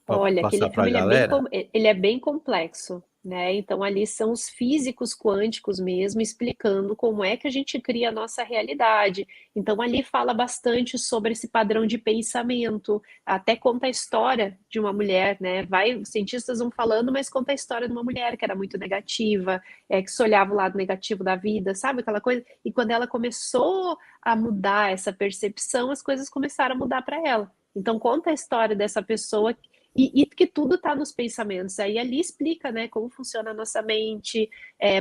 [SPEAKER 1] Para
[SPEAKER 2] Olha, aquele
[SPEAKER 1] passar para a
[SPEAKER 2] filme
[SPEAKER 1] galera?
[SPEAKER 2] ele é bem complexo, né? Então ali são os físicos quânticos mesmo explicando como é que a gente cria a nossa realidade. Então ali fala bastante sobre esse padrão de pensamento, até conta a história de uma mulher, né? Os cientistas vão falando, mas conta a história de uma mulher que era muito negativa, que só olhava o lado negativo da vida, sabe aquela coisa? E quando ela começou a mudar essa percepção, as coisas começaram a mudar para ela. Então conta a história dessa pessoa e que tudo está nos pensamentos. Aí ali explica, né, como funciona a nossa mente,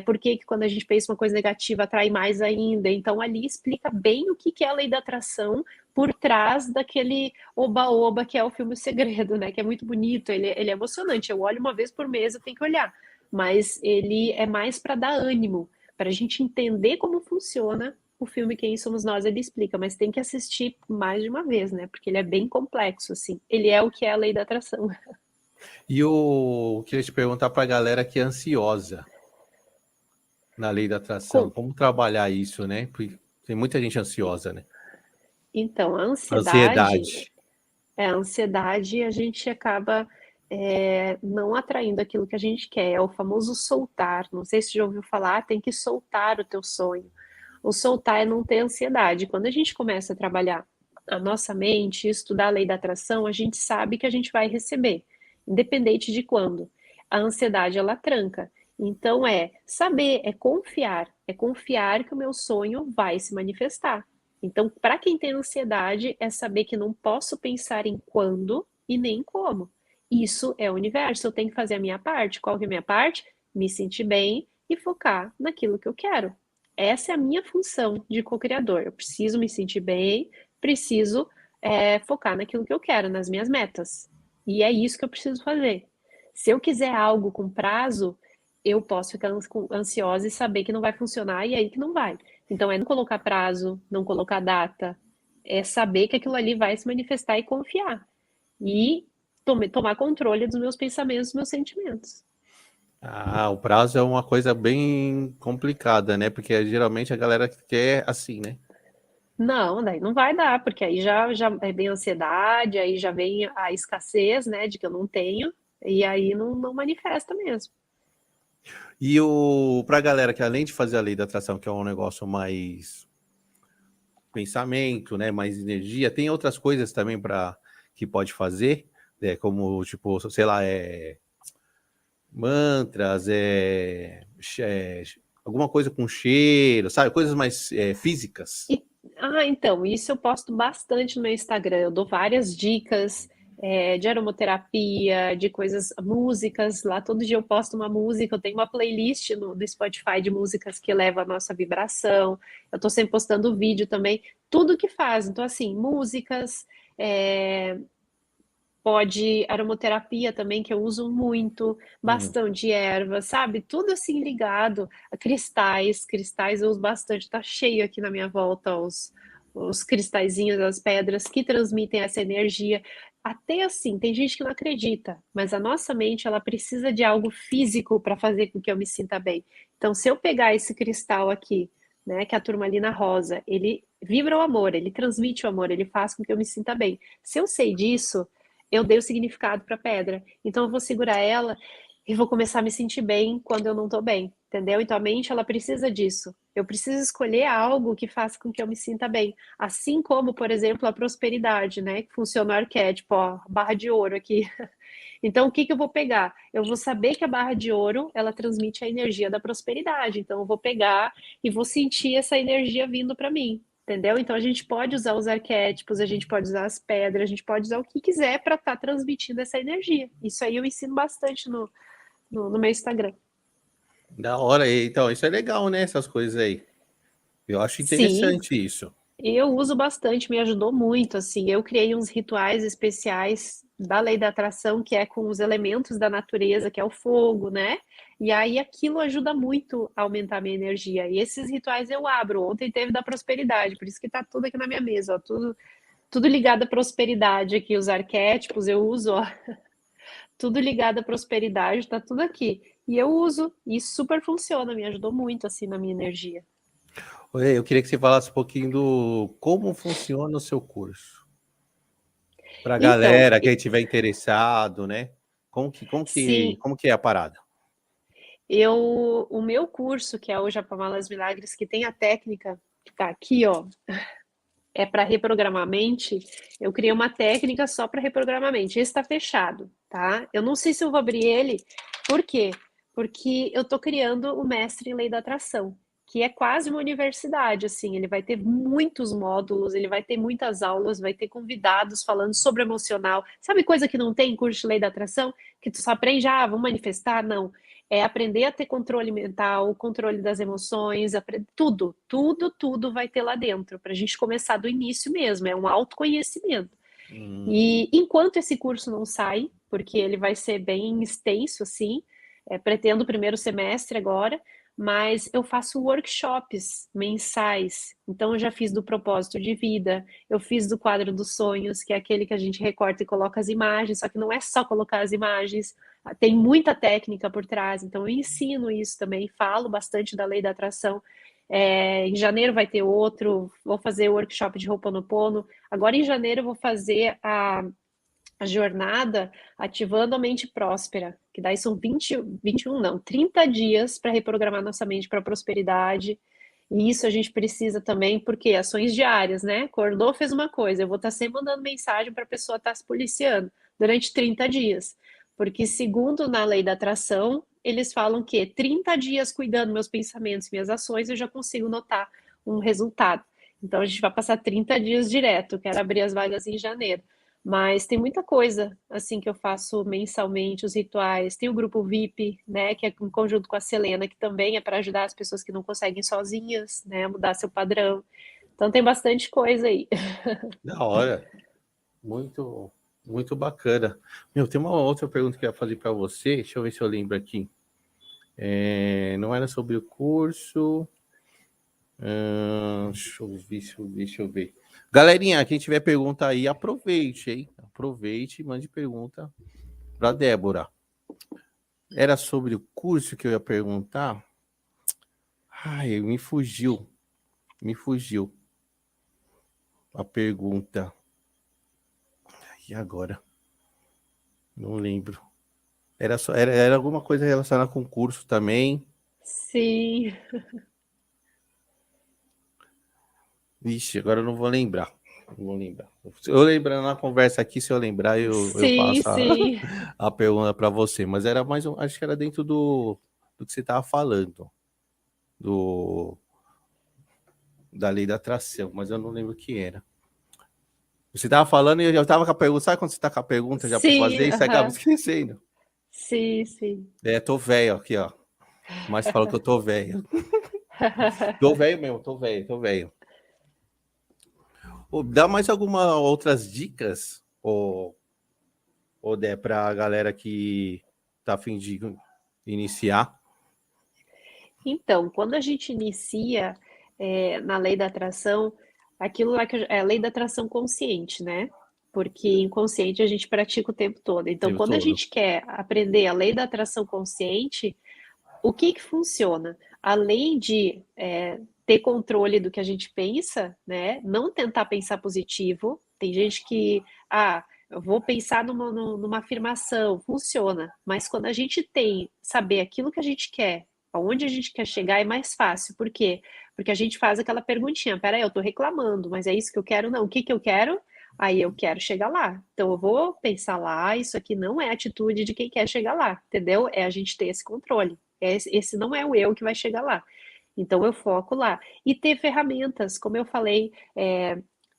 [SPEAKER 2] por que quando a gente pensa uma coisa negativa atrai mais ainda. Então ali explica bem o que é a lei da atração por trás daquele oba-oba que é o filme O Segredo, né? Que é muito bonito, ele é emocionante. Eu olho uma vez por mês, eu tenho que olhar. Mas ele é mais para dar ânimo, para a gente entender como funciona o filme Quem Somos Nós, ele explica, mas tem que assistir mais de uma vez, né? Porque ele é bem complexo, assim. Ele é o que é a lei da atração.
[SPEAKER 1] E eu queria te perguntar para a galera que é ansiosa na lei da atração,
[SPEAKER 2] Com-
[SPEAKER 1] como trabalhar isso, né? Porque tem muita gente ansiosa, né?
[SPEAKER 2] Então,
[SPEAKER 1] Ansiedade.
[SPEAKER 2] a ansiedade a gente acaba não atraindo aquilo que a gente quer. É o famoso soltar. Não sei se você já ouviu falar, tem que soltar o teu sonho. O soltar é não ter ansiedade. Quando a gente começa a trabalhar a nossa mente, estudar a lei da atração, a gente sabe que a gente vai receber, independente de quando. A ansiedade, ela tranca. Então, saber, é confiar que o meu sonho vai se manifestar. Então, para quem tem ansiedade, é saber que não posso pensar em quando e nem como. Isso é o universo, eu tenho que fazer a minha parte. Qual que é a minha parte? Me sentir bem e focar naquilo que eu quero. Essa é a minha função de co-criador. Eu preciso me sentir bem, preciso focar naquilo que eu quero, nas minhas metas. E é isso que eu preciso fazer. Se eu quiser algo com prazo, eu posso ficar ansiosa e saber que não vai funcionar e aí que não vai. Então é não colocar prazo, não colocar data, é saber que aquilo ali vai se manifestar e confiar. E tomar controle dos meus pensamentos, dos meus sentimentos.
[SPEAKER 1] Ah, o prazo é uma coisa bem complicada, né? Porque geralmente a galera quer assim, né?
[SPEAKER 2] Não, daí não vai dar, porque aí já vem a ansiedade, aí já vem a escassez, né, de que eu não tenho, e aí não manifesta mesmo.
[SPEAKER 1] E pra galera que além de fazer a lei da atração, que é um negócio mais pensamento, né, mais energia, tem outras coisas também para que pode fazer, né, como tipo, sei lá, mantras, alguma coisa com cheiro, sabe, coisas mais físicas.
[SPEAKER 2] Então, isso eu posto bastante no meu Instagram. Eu dou várias dicas de aromaterapia, de coisas, músicas. Lá todo dia eu posto uma música. Eu tenho uma playlist no Spotify de músicas que eleva a nossa vibração. Eu estou sempre postando vídeo também. Tudo que faz. Então, assim, músicas, é, pode aromaterapia também, que eu uso muito,
[SPEAKER 1] Uhum.
[SPEAKER 2] bastão de erva, sabe? Tudo assim ligado a cristais. Cristais eu uso bastante, tá cheio aqui na minha volta os cristalzinhos, as pedras que transmitem essa energia. Até assim, tem gente que não acredita, mas a nossa mente ela precisa de algo físico para fazer com que eu me sinta bem. Então, se eu pegar esse cristal aqui, né, que é a turmalina rosa, ele vibra o amor, ele transmite o amor, ele faz com que eu me sinta bem. Se eu sei disso, eu dei o significado para a pedra. Então eu vou segurar ela e vou começar a me sentir bem quando eu não estou bem, entendeu? Então a mente ela precisa disso. Eu preciso escolher algo que faça com que eu me sinta bem. Assim como, por exemplo, a prosperidade, né? Que funciona o arquétipo, ó, barra de ouro aqui. Então, o que que eu vou pegar? Eu vou saber que a barra de ouro, ela transmite a energia da prosperidade. Então, eu vou pegar e vou sentir essa energia vindo para mim. Entendeu? Então a gente pode usar os arquétipos, a gente pode usar as pedras, a gente pode usar o que quiser para estar transmitindo essa energia. Isso aí eu ensino bastante no meu Instagram.
[SPEAKER 1] Da hora, então isso é legal, né? Essas coisas aí. Eu acho
[SPEAKER 2] Sim,
[SPEAKER 1] interessante isso.
[SPEAKER 2] eu uso bastante, me ajudou muito, assim. Eu criei uns rituais especiais da lei da atração, que é com os elementos da natureza, que é o fogo, né? E aí aquilo ajuda muito a aumentar a minha energia. E esses rituais eu abro. Ontem teve da prosperidade, por isso que tá tudo aqui na minha mesa, ó, tudo ligado à prosperidade aqui, os arquétipos eu uso, ó, tudo ligado à prosperidade, tá tudo aqui. E eu uso, e super funciona, me ajudou muito assim na minha energia.
[SPEAKER 1] Oi, eu queria que você falasse um pouquinho do como funciona o seu curso. Para a
[SPEAKER 2] Então,
[SPEAKER 1] galera que estiver interessado, né? Como que, como que,
[SPEAKER 2] sim,
[SPEAKER 1] como que é a parada?
[SPEAKER 2] o meu curso, que é o Japamalas Milagres, que tem a técnica que tá aqui, ó, é para reprogramar a mente. Eu criei uma técnica só para reprogramar a mente. Esse está fechado, tá? Eu não sei se eu vou abrir ele. Por quê? Porque eu estou criando o mestre em lei da atração, que é quase uma universidade, assim. Ele vai ter muitos módulos, ele vai ter muitas aulas, vai ter convidados falando sobre emocional. Sabe coisa que não tem em curso de lei da atração? Que tu só aprende, vamos manifestar? Não. É aprender a ter controle mental, controle das emoções, tudo vai ter lá dentro, para a gente começar do início mesmo, é um autoconhecimento.
[SPEAKER 1] Hum,
[SPEAKER 2] E enquanto esse curso não sai, porque ele vai ser bem extenso, assim, pretendo o primeiro semestre agora, mas eu faço workshops mensais. Então, eu já fiz do propósito de vida, eu fiz do quadro dos sonhos, que é aquele que a gente recorta e coloca as imagens, só que não é só colocar as imagens, tem muita técnica por trás. Então, eu ensino isso também, falo bastante da lei da atração. Em janeiro vai ter outro, vou fazer o workshop de Ho'oponopono. Agora, em janeiro, eu vou fazer a jornada ativando a mente próspera, que daí são 21 não, 30 dias para reprogramar nossa mente para prosperidade. E isso a gente precisa também, porque ações diárias, né? Acordou, fez uma coisa, eu vou estar sempre mandando mensagem para a pessoa estar se policiando durante 30 dias. Porque, segundo na lei da atração, eles falam que 30 dias cuidando meus pensamentos, minhas ações, eu já consigo notar um resultado. Então, a gente vai passar 30 dias direto, quero abrir as vagas em janeiro. Mas tem muita coisa, assim, que eu faço mensalmente, os rituais. Tem o grupo VIP, né, que é em conjunto com a Selena, que também é para ajudar as pessoas que não conseguem sozinhas, né, a mudar seu padrão. Então tem bastante coisa aí.
[SPEAKER 1] Da hora. Muito, muito bacana. Meu, tem uma outra pergunta que eu ia fazer para você. Deixa eu ver se eu lembro aqui. Não era sobre o curso. Deixa eu ver. Galerinha, quem tiver pergunta aí, aproveite, hein? Aproveite e mande pergunta para Débora. Era sobre o curso que eu ia perguntar. Ai, me fugiu a pergunta. E agora? Não lembro. Era alguma coisa relacionada com curso também.
[SPEAKER 2] Sim,
[SPEAKER 1] Vixe, agora eu não vou lembrar. Não vou lembrar. Se eu lembrando na conversa aqui, se eu lembrar, eu
[SPEAKER 2] sim,
[SPEAKER 1] faço
[SPEAKER 2] sim.
[SPEAKER 1] a pergunta para você. Mas era mais acho que era dentro do que você estava falando, do, da lei da atração, mas eu não lembro o que era. Você estava falando e eu já estava com a pergunta. Sabe quando você está com a pergunta já para
[SPEAKER 2] Sim,
[SPEAKER 1] fazer e você acaba
[SPEAKER 2] aham.
[SPEAKER 1] esquecendo?
[SPEAKER 2] Sim, sim.
[SPEAKER 1] Tô velho aqui, ó. Mas fala que eu tô velho. Tô velho mesmo, tô velho, tô velho. Dá mais algumas outras dicas, ou Dé, para a galera que tá a fim de iniciar?
[SPEAKER 2] Então, quando a gente inicia na lei da atração, aquilo lá é a lei da atração consciente, né? Porque inconsciente a gente pratica o tempo todo.
[SPEAKER 1] O
[SPEAKER 2] Então,
[SPEAKER 1] tempo
[SPEAKER 2] quando a
[SPEAKER 1] todo.
[SPEAKER 2] gente quer aprender a lei da atração consciente, o que que funciona? Além de ter controle do que a gente pensa, né? Não tentar pensar positivo. Tem gente que, eu vou pensar numa afirmação, funciona. Mas quando a gente tem saber aquilo que a gente quer, aonde a gente quer chegar, é mais fácil. Por quê? Porque a gente faz aquela perguntinha: peraí, eu tô reclamando, mas é isso que eu quero? Não. O que que eu quero? Aí eu quero chegar lá. Então eu vou pensar lá, isso aqui não é atitude de quem quer chegar lá, entendeu? É a gente ter esse controle. Esse não é o eu que vai chegar lá. Então eu foco lá. E ter ferramentas, como eu falei,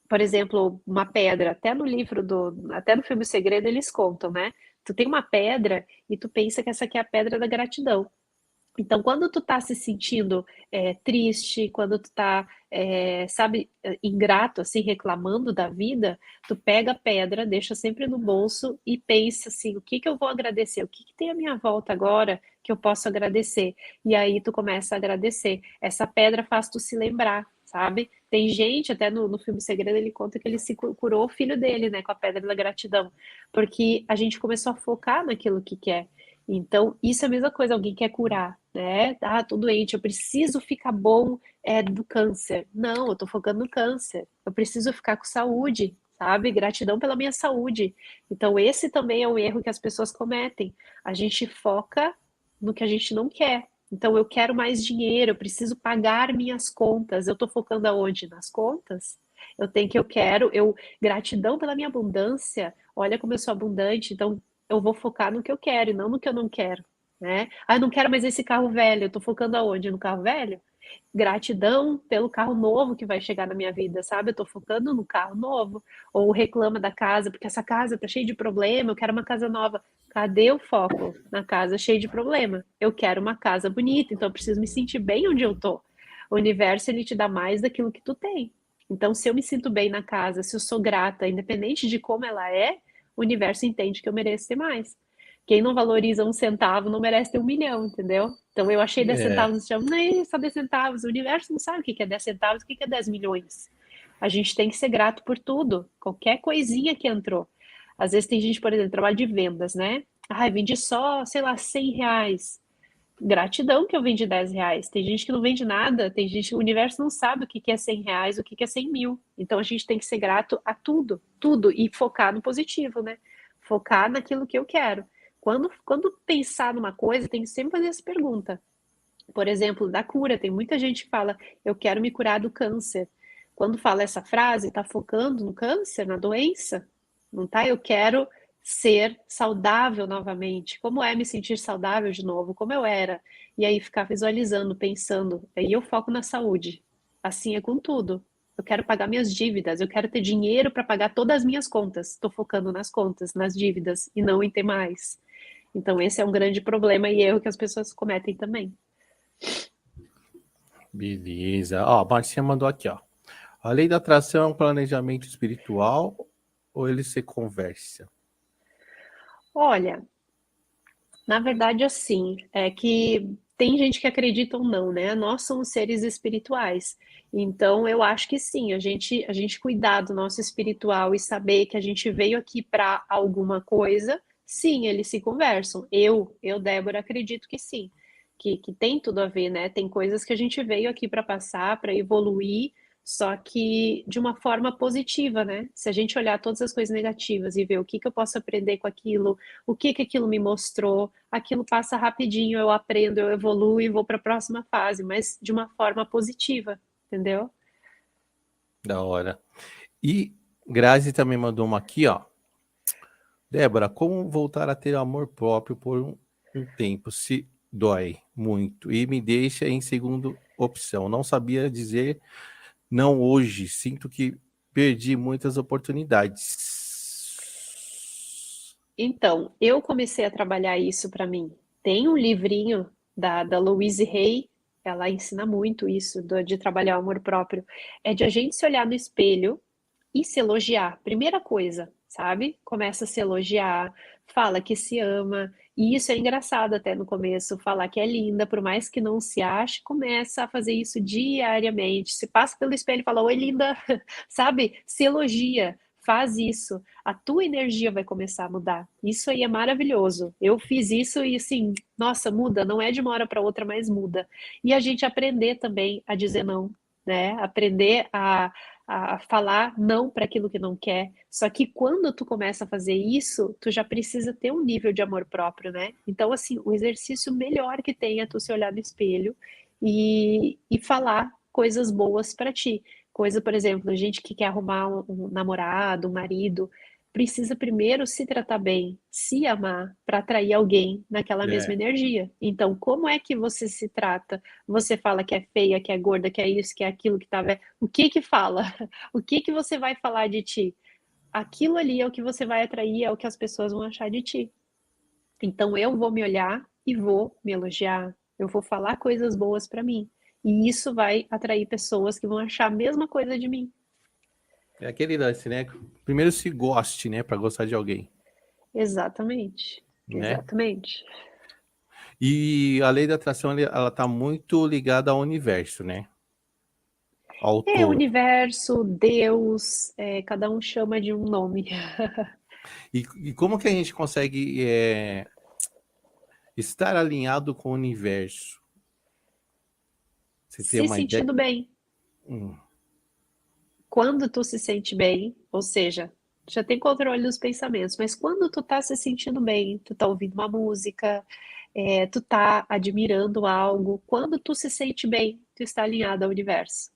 [SPEAKER 2] por exemplo, uma pedra, até no filme O Segredo eles contam, né? Tu tem uma pedra e tu pensa que essa aqui é a pedra da gratidão. Então, quando tu tá se sentindo triste, quando tu tá, sabe, ingrato, assim, reclamando da vida, tu pega a pedra, deixa sempre no bolso e pensa assim, o que que eu vou agradecer? O que que tem à minha volta agora que eu posso agradecer? E aí tu começa a agradecer. Essa pedra faz tu se lembrar, sabe? Tem gente, até no filme Segredo, ele conta que ele se curou o filho dele, né, com a pedra da gratidão, porque a gente começou a focar naquilo que quer. Então, isso é a mesma coisa, alguém quer curar, né? Ah, tô doente, eu preciso ficar bom do câncer. Não, eu tô focando no câncer. Eu preciso ficar com saúde, sabe? Gratidão pela minha saúde. Então, esse também é um erro que as pessoas cometem. A gente foca no que a gente não quer. Então, eu quero mais dinheiro, eu preciso pagar minhas contas. Eu tô focando aonde? Nas contas? Gratidão pela minha abundância. Olha como eu sou abundante. Então, eu vou focar no que eu quero e não no que eu não quero, né? Ah, eu não quero mais esse carro velho, eu tô focando aonde? No carro velho? Gratidão pelo carro novo que vai chegar na minha vida, sabe? Eu tô focando no carro novo. Ou reclama da casa, porque essa casa tá cheia de problema, eu quero uma casa nova. Cadê o foco na casa cheia de problema? Eu quero uma casa bonita, então eu preciso me sentir bem onde eu tô. O universo, ele te dá mais daquilo que tu tem. Então, se eu me sinto bem na casa, se eu sou grata, independente de como ela é, o universo entende que eu mereço ter mais. Quem não valoriza um centavo não merece ter 1 milhão, entendeu? Então eu achei 10
[SPEAKER 1] É,
[SPEAKER 2] centavos, não, nem só 10 centavos. O universo não sabe o que é 10 centavos, o que é 10 milhões. A gente tem que ser grato por tudo, qualquer coisinha que entrou. Às vezes tem gente, por exemplo, trabalho de vendas, né? Ai, vendi só, sei lá, R$ 100. Gratidão que eu vendi R$ 10. Tem gente que não vende nada, tem gente que o universo não sabe o que é R$ 100, o que é 100 mil. Então a gente tem que ser grato a tudo, tudo, e focar no positivo, né? Focar naquilo que eu quero. Quando pensar numa coisa, tem que sempre fazer essa pergunta. Por exemplo, da cura, tem muita gente que fala, eu quero me curar do câncer. Quando fala essa frase, está focando no câncer, na doença? Não tá? Eu quero ser saudável novamente. Como é me sentir saudável de novo? Como eu era? E aí ficar visualizando, pensando. Aí eu foco na saúde. Assim é com tudo. Eu quero pagar minhas dívidas, eu quero ter dinheiro para pagar todas as minhas contas. Estou focando nas contas, nas dívidas e não em ter mais. Então, esse é um grande problema e erro que as pessoas cometem também.
[SPEAKER 1] Beleza. Ó, a Marcinha mandou aqui, ó. A lei da atração é um planejamento espiritual ou ele se conversa?
[SPEAKER 2] Olha, na verdade, assim, é que tem gente que acredita ou não, né? Nós somos seres espirituais. Então, eu acho que sim, a gente cuidar do nosso espiritual e saber que a gente veio aqui para alguma coisa, sim, eles se conversam. Débora, acredito que sim, que tem tudo a ver, né? Tem coisas que a gente veio aqui para passar, para evoluir, só que de uma forma positiva, né? Se a gente olhar todas as coisas negativas e ver o que que eu posso aprender com aquilo, o que que aquilo me mostrou, aquilo passa rapidinho, eu aprendo, eu evoluo e vou para a próxima fase, mas de uma forma positiva, entendeu?
[SPEAKER 1] Da hora. E Grazi também mandou uma aqui, ó. Débora, como voltar a ter amor próprio por um tempo se dói muito e me deixa em segunda opção? Não sabia dizer não hoje. Sinto que perdi muitas oportunidades.
[SPEAKER 2] Então, eu comecei a trabalhar isso para mim. Tem um livrinho da Louise Hay, ela ensina muito isso, de trabalhar o amor próprio. É de a gente se olhar no espelho e se elogiar. Primeira coisa, sabe? Começa a se elogiar, fala que se ama. E isso é engraçado até no começo, falar que é linda, por mais que não se ache, começa a fazer isso diariamente. Se passa pelo espelho e fala, oi, linda, sabe? Se elogia, faz isso. A tua energia vai começar a mudar. Isso aí é maravilhoso. Eu fiz isso e assim, nossa, muda, não é de uma hora para outra, mas muda. E a gente aprender também a dizer não, né? Aprender a falar não para aquilo que não quer. Só que quando tu começa a fazer isso, tu já precisa ter um nível de amor próprio, né? Então, assim, o exercício melhor que tem é tu se olhar no espelho e falar coisas boas para ti. Coisa, por exemplo, a gente que quer arrumar um namorado, um marido, precisa primeiro se tratar bem, se amar, para atrair alguém naquela mesma
[SPEAKER 1] É,
[SPEAKER 2] energia. Então, como é que você se trata? Você fala que é feia, que é gorda, que é isso, que é aquilo, que tá velho. O que que fala? O que que você vai falar de ti? Aquilo ali é o que você vai atrair, é o que as pessoas vão achar de ti. Então eu vou me olhar e vou me elogiar. Eu vou falar coisas boas para mim. E isso vai atrair pessoas que vão achar a mesma coisa de mim.
[SPEAKER 1] é aquele lance, né? Primeiro se goste, né? Pra gostar de alguém,
[SPEAKER 2] Exatamente.
[SPEAKER 1] né?
[SPEAKER 2] Exatamente.
[SPEAKER 1] E a lei da atração, ela tá muito ligada ao universo, né? Ao
[SPEAKER 2] É o
[SPEAKER 1] todo.
[SPEAKER 2] universo, Deus, cada um chama de um nome.
[SPEAKER 1] E como que a gente consegue estar alinhado com o universo? Você tem
[SPEAKER 2] Se
[SPEAKER 1] uma ideia?
[SPEAKER 2] sentindo bem.
[SPEAKER 1] Hum,
[SPEAKER 2] Quando tu se sente bem, ou seja, já tem controle dos pensamentos, mas quando tu tá se sentindo bem, tu tá ouvindo uma música, tu tá admirando algo, quando tu se sente bem, tu está alinhado ao universo.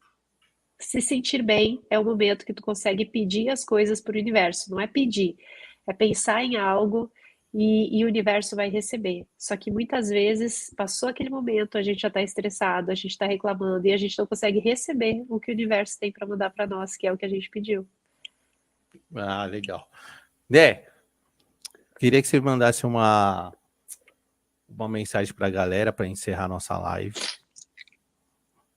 [SPEAKER 2] Se sentir bem é o momento que tu consegue pedir as coisas para o universo. Não é pedir, é pensar em algo e o universo vai receber. Só que muitas vezes passou aquele momento, a gente já está estressado, a gente está reclamando e a gente não consegue receber o que o universo tem para mandar para nós, que é o que a gente pediu.
[SPEAKER 1] ah, legal. Né? Queria que você mandasse uma mensagem para a galera para encerrar nossa live.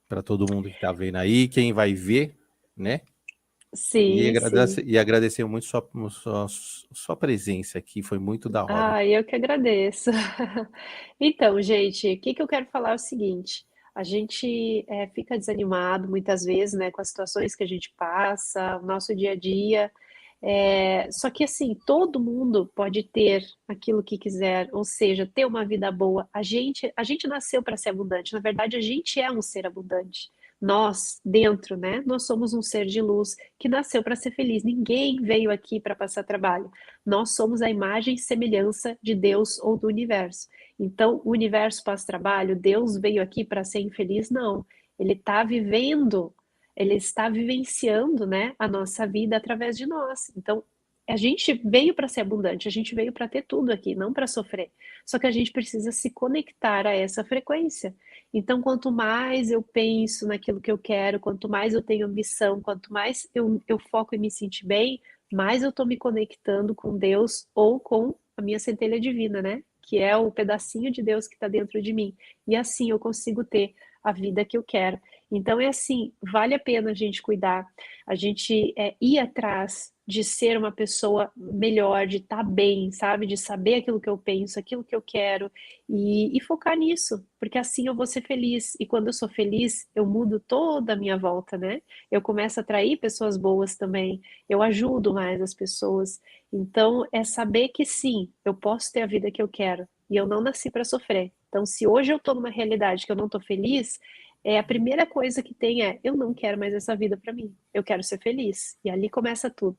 [SPEAKER 1] Para todo mundo que está vendo aí, quem vai ver, né?
[SPEAKER 2] Sim, sim.
[SPEAKER 1] E agradecer muito sua presença aqui, foi muito da hora.
[SPEAKER 2] Ah, eu que agradeço. Então, gente, o que que eu quero falar é o seguinte: a gente fica desanimado muitas vezes, né, com as situações que a gente passa, o nosso dia a dia. Só que assim, todo mundo pode ter aquilo que quiser, ou seja, ter uma vida boa. A gente nasceu para ser abundante. Na verdade, a gente é um ser abundante. Nós, dentro, né? Nós somos um ser de luz que nasceu para ser feliz. Ninguém veio aqui para passar trabalho. Nós somos a imagem e semelhança de Deus ou do universo. Então, o universo passa trabalho, Deus veio aqui para ser infeliz? Não. Ele está vivendo, ele está vivenciando, né, a nossa vida através de nós. Então, a gente veio para ser abundante, a gente veio para ter tudo aqui, não para sofrer. Só que a gente precisa se conectar a essa frequência. Então, quanto mais eu penso naquilo que eu quero, quanto mais eu tenho ambição, quanto mais eu foco em me sentir bem, mais eu estou me conectando com Deus ou com a minha centelha divina, né? Que é o pedacinho de Deus que está dentro de mim. E assim eu consigo ter a vida que eu quero. Então é assim, vale a pena a gente cuidar, a gente ir atrás de ser uma pessoa melhor, de estar bem, sabe? De saber aquilo que eu penso, aquilo que eu quero e focar nisso, porque assim eu vou ser feliz. E quando eu sou feliz, eu mudo toda a minha volta, né? Eu começo a atrair pessoas boas também, eu ajudo mais as pessoas. Então é saber que sim, eu posso ter a vida que eu quero e eu não nasci para sofrer. Então, se hoje eu estou numa realidade que eu não estou feliz, a primeira coisa que tem eu não quero mais essa vida para mim. Eu quero ser feliz. E ali começa tudo.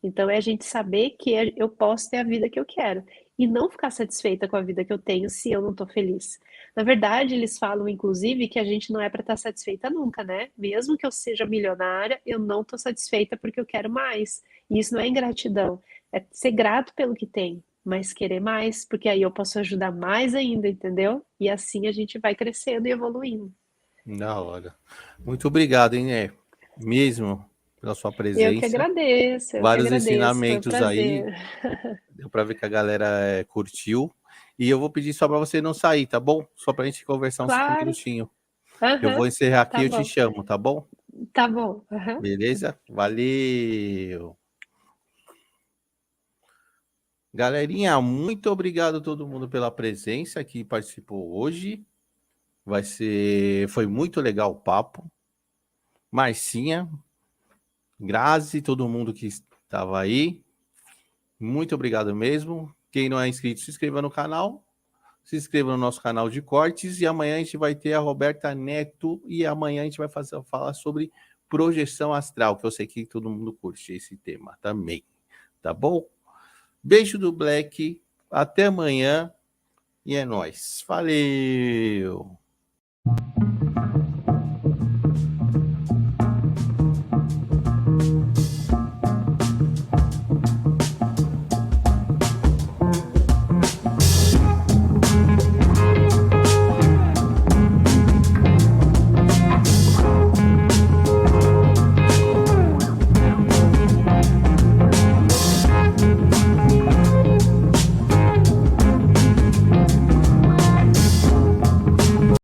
[SPEAKER 2] Então é a gente saber que eu posso ter a vida que eu quero e não ficar satisfeita com a vida que eu tenho se eu não estou feliz. Na verdade, eles falam, inclusive, que a gente não é para estar satisfeita nunca, né? Mesmo que eu seja milionária, eu não estou satisfeita porque eu quero mais. E isso não é ingratidão, é ser grato pelo que tem, mas querer mais, porque aí eu posso ajudar mais ainda, entendeu? E assim a gente vai crescendo e evoluindo.
[SPEAKER 1] Da hora. Muito obrigado, hein, mesmo pela sua presença.
[SPEAKER 2] Eu que
[SPEAKER 1] Vários
[SPEAKER 2] agradeço, foi um
[SPEAKER 1] ensinamentos aí.
[SPEAKER 2] prazer.
[SPEAKER 1] Deu para ver que a galera curtiu. E eu vou pedir só para você não sair, tá bom? Só para a gente conversar uns 5
[SPEAKER 2] Claro,
[SPEAKER 1] minutinhos. Eu
[SPEAKER 2] aham,
[SPEAKER 1] vou encerrar aqui e
[SPEAKER 2] tá
[SPEAKER 1] eu te
[SPEAKER 2] bom,
[SPEAKER 1] chamo, tá bom?
[SPEAKER 2] tá bom, aham.
[SPEAKER 1] Beleza? Valeu! Galerinha, muito obrigado a todo mundo pela presença que participou hoje. Foi muito legal o papo. Marcinha, Grazi, todo mundo que estava aí. Muito obrigado mesmo. Quem não é inscrito, se inscreva no canal. Se inscreva no nosso canal de cortes. E amanhã a gente vai ter a Roberta Neto. E amanhã a gente vai falar sobre projeção astral, que eu sei que todo mundo curte esse tema também. Tá bom? Beijo do Black. Até amanhã. E é nóis. Valeu!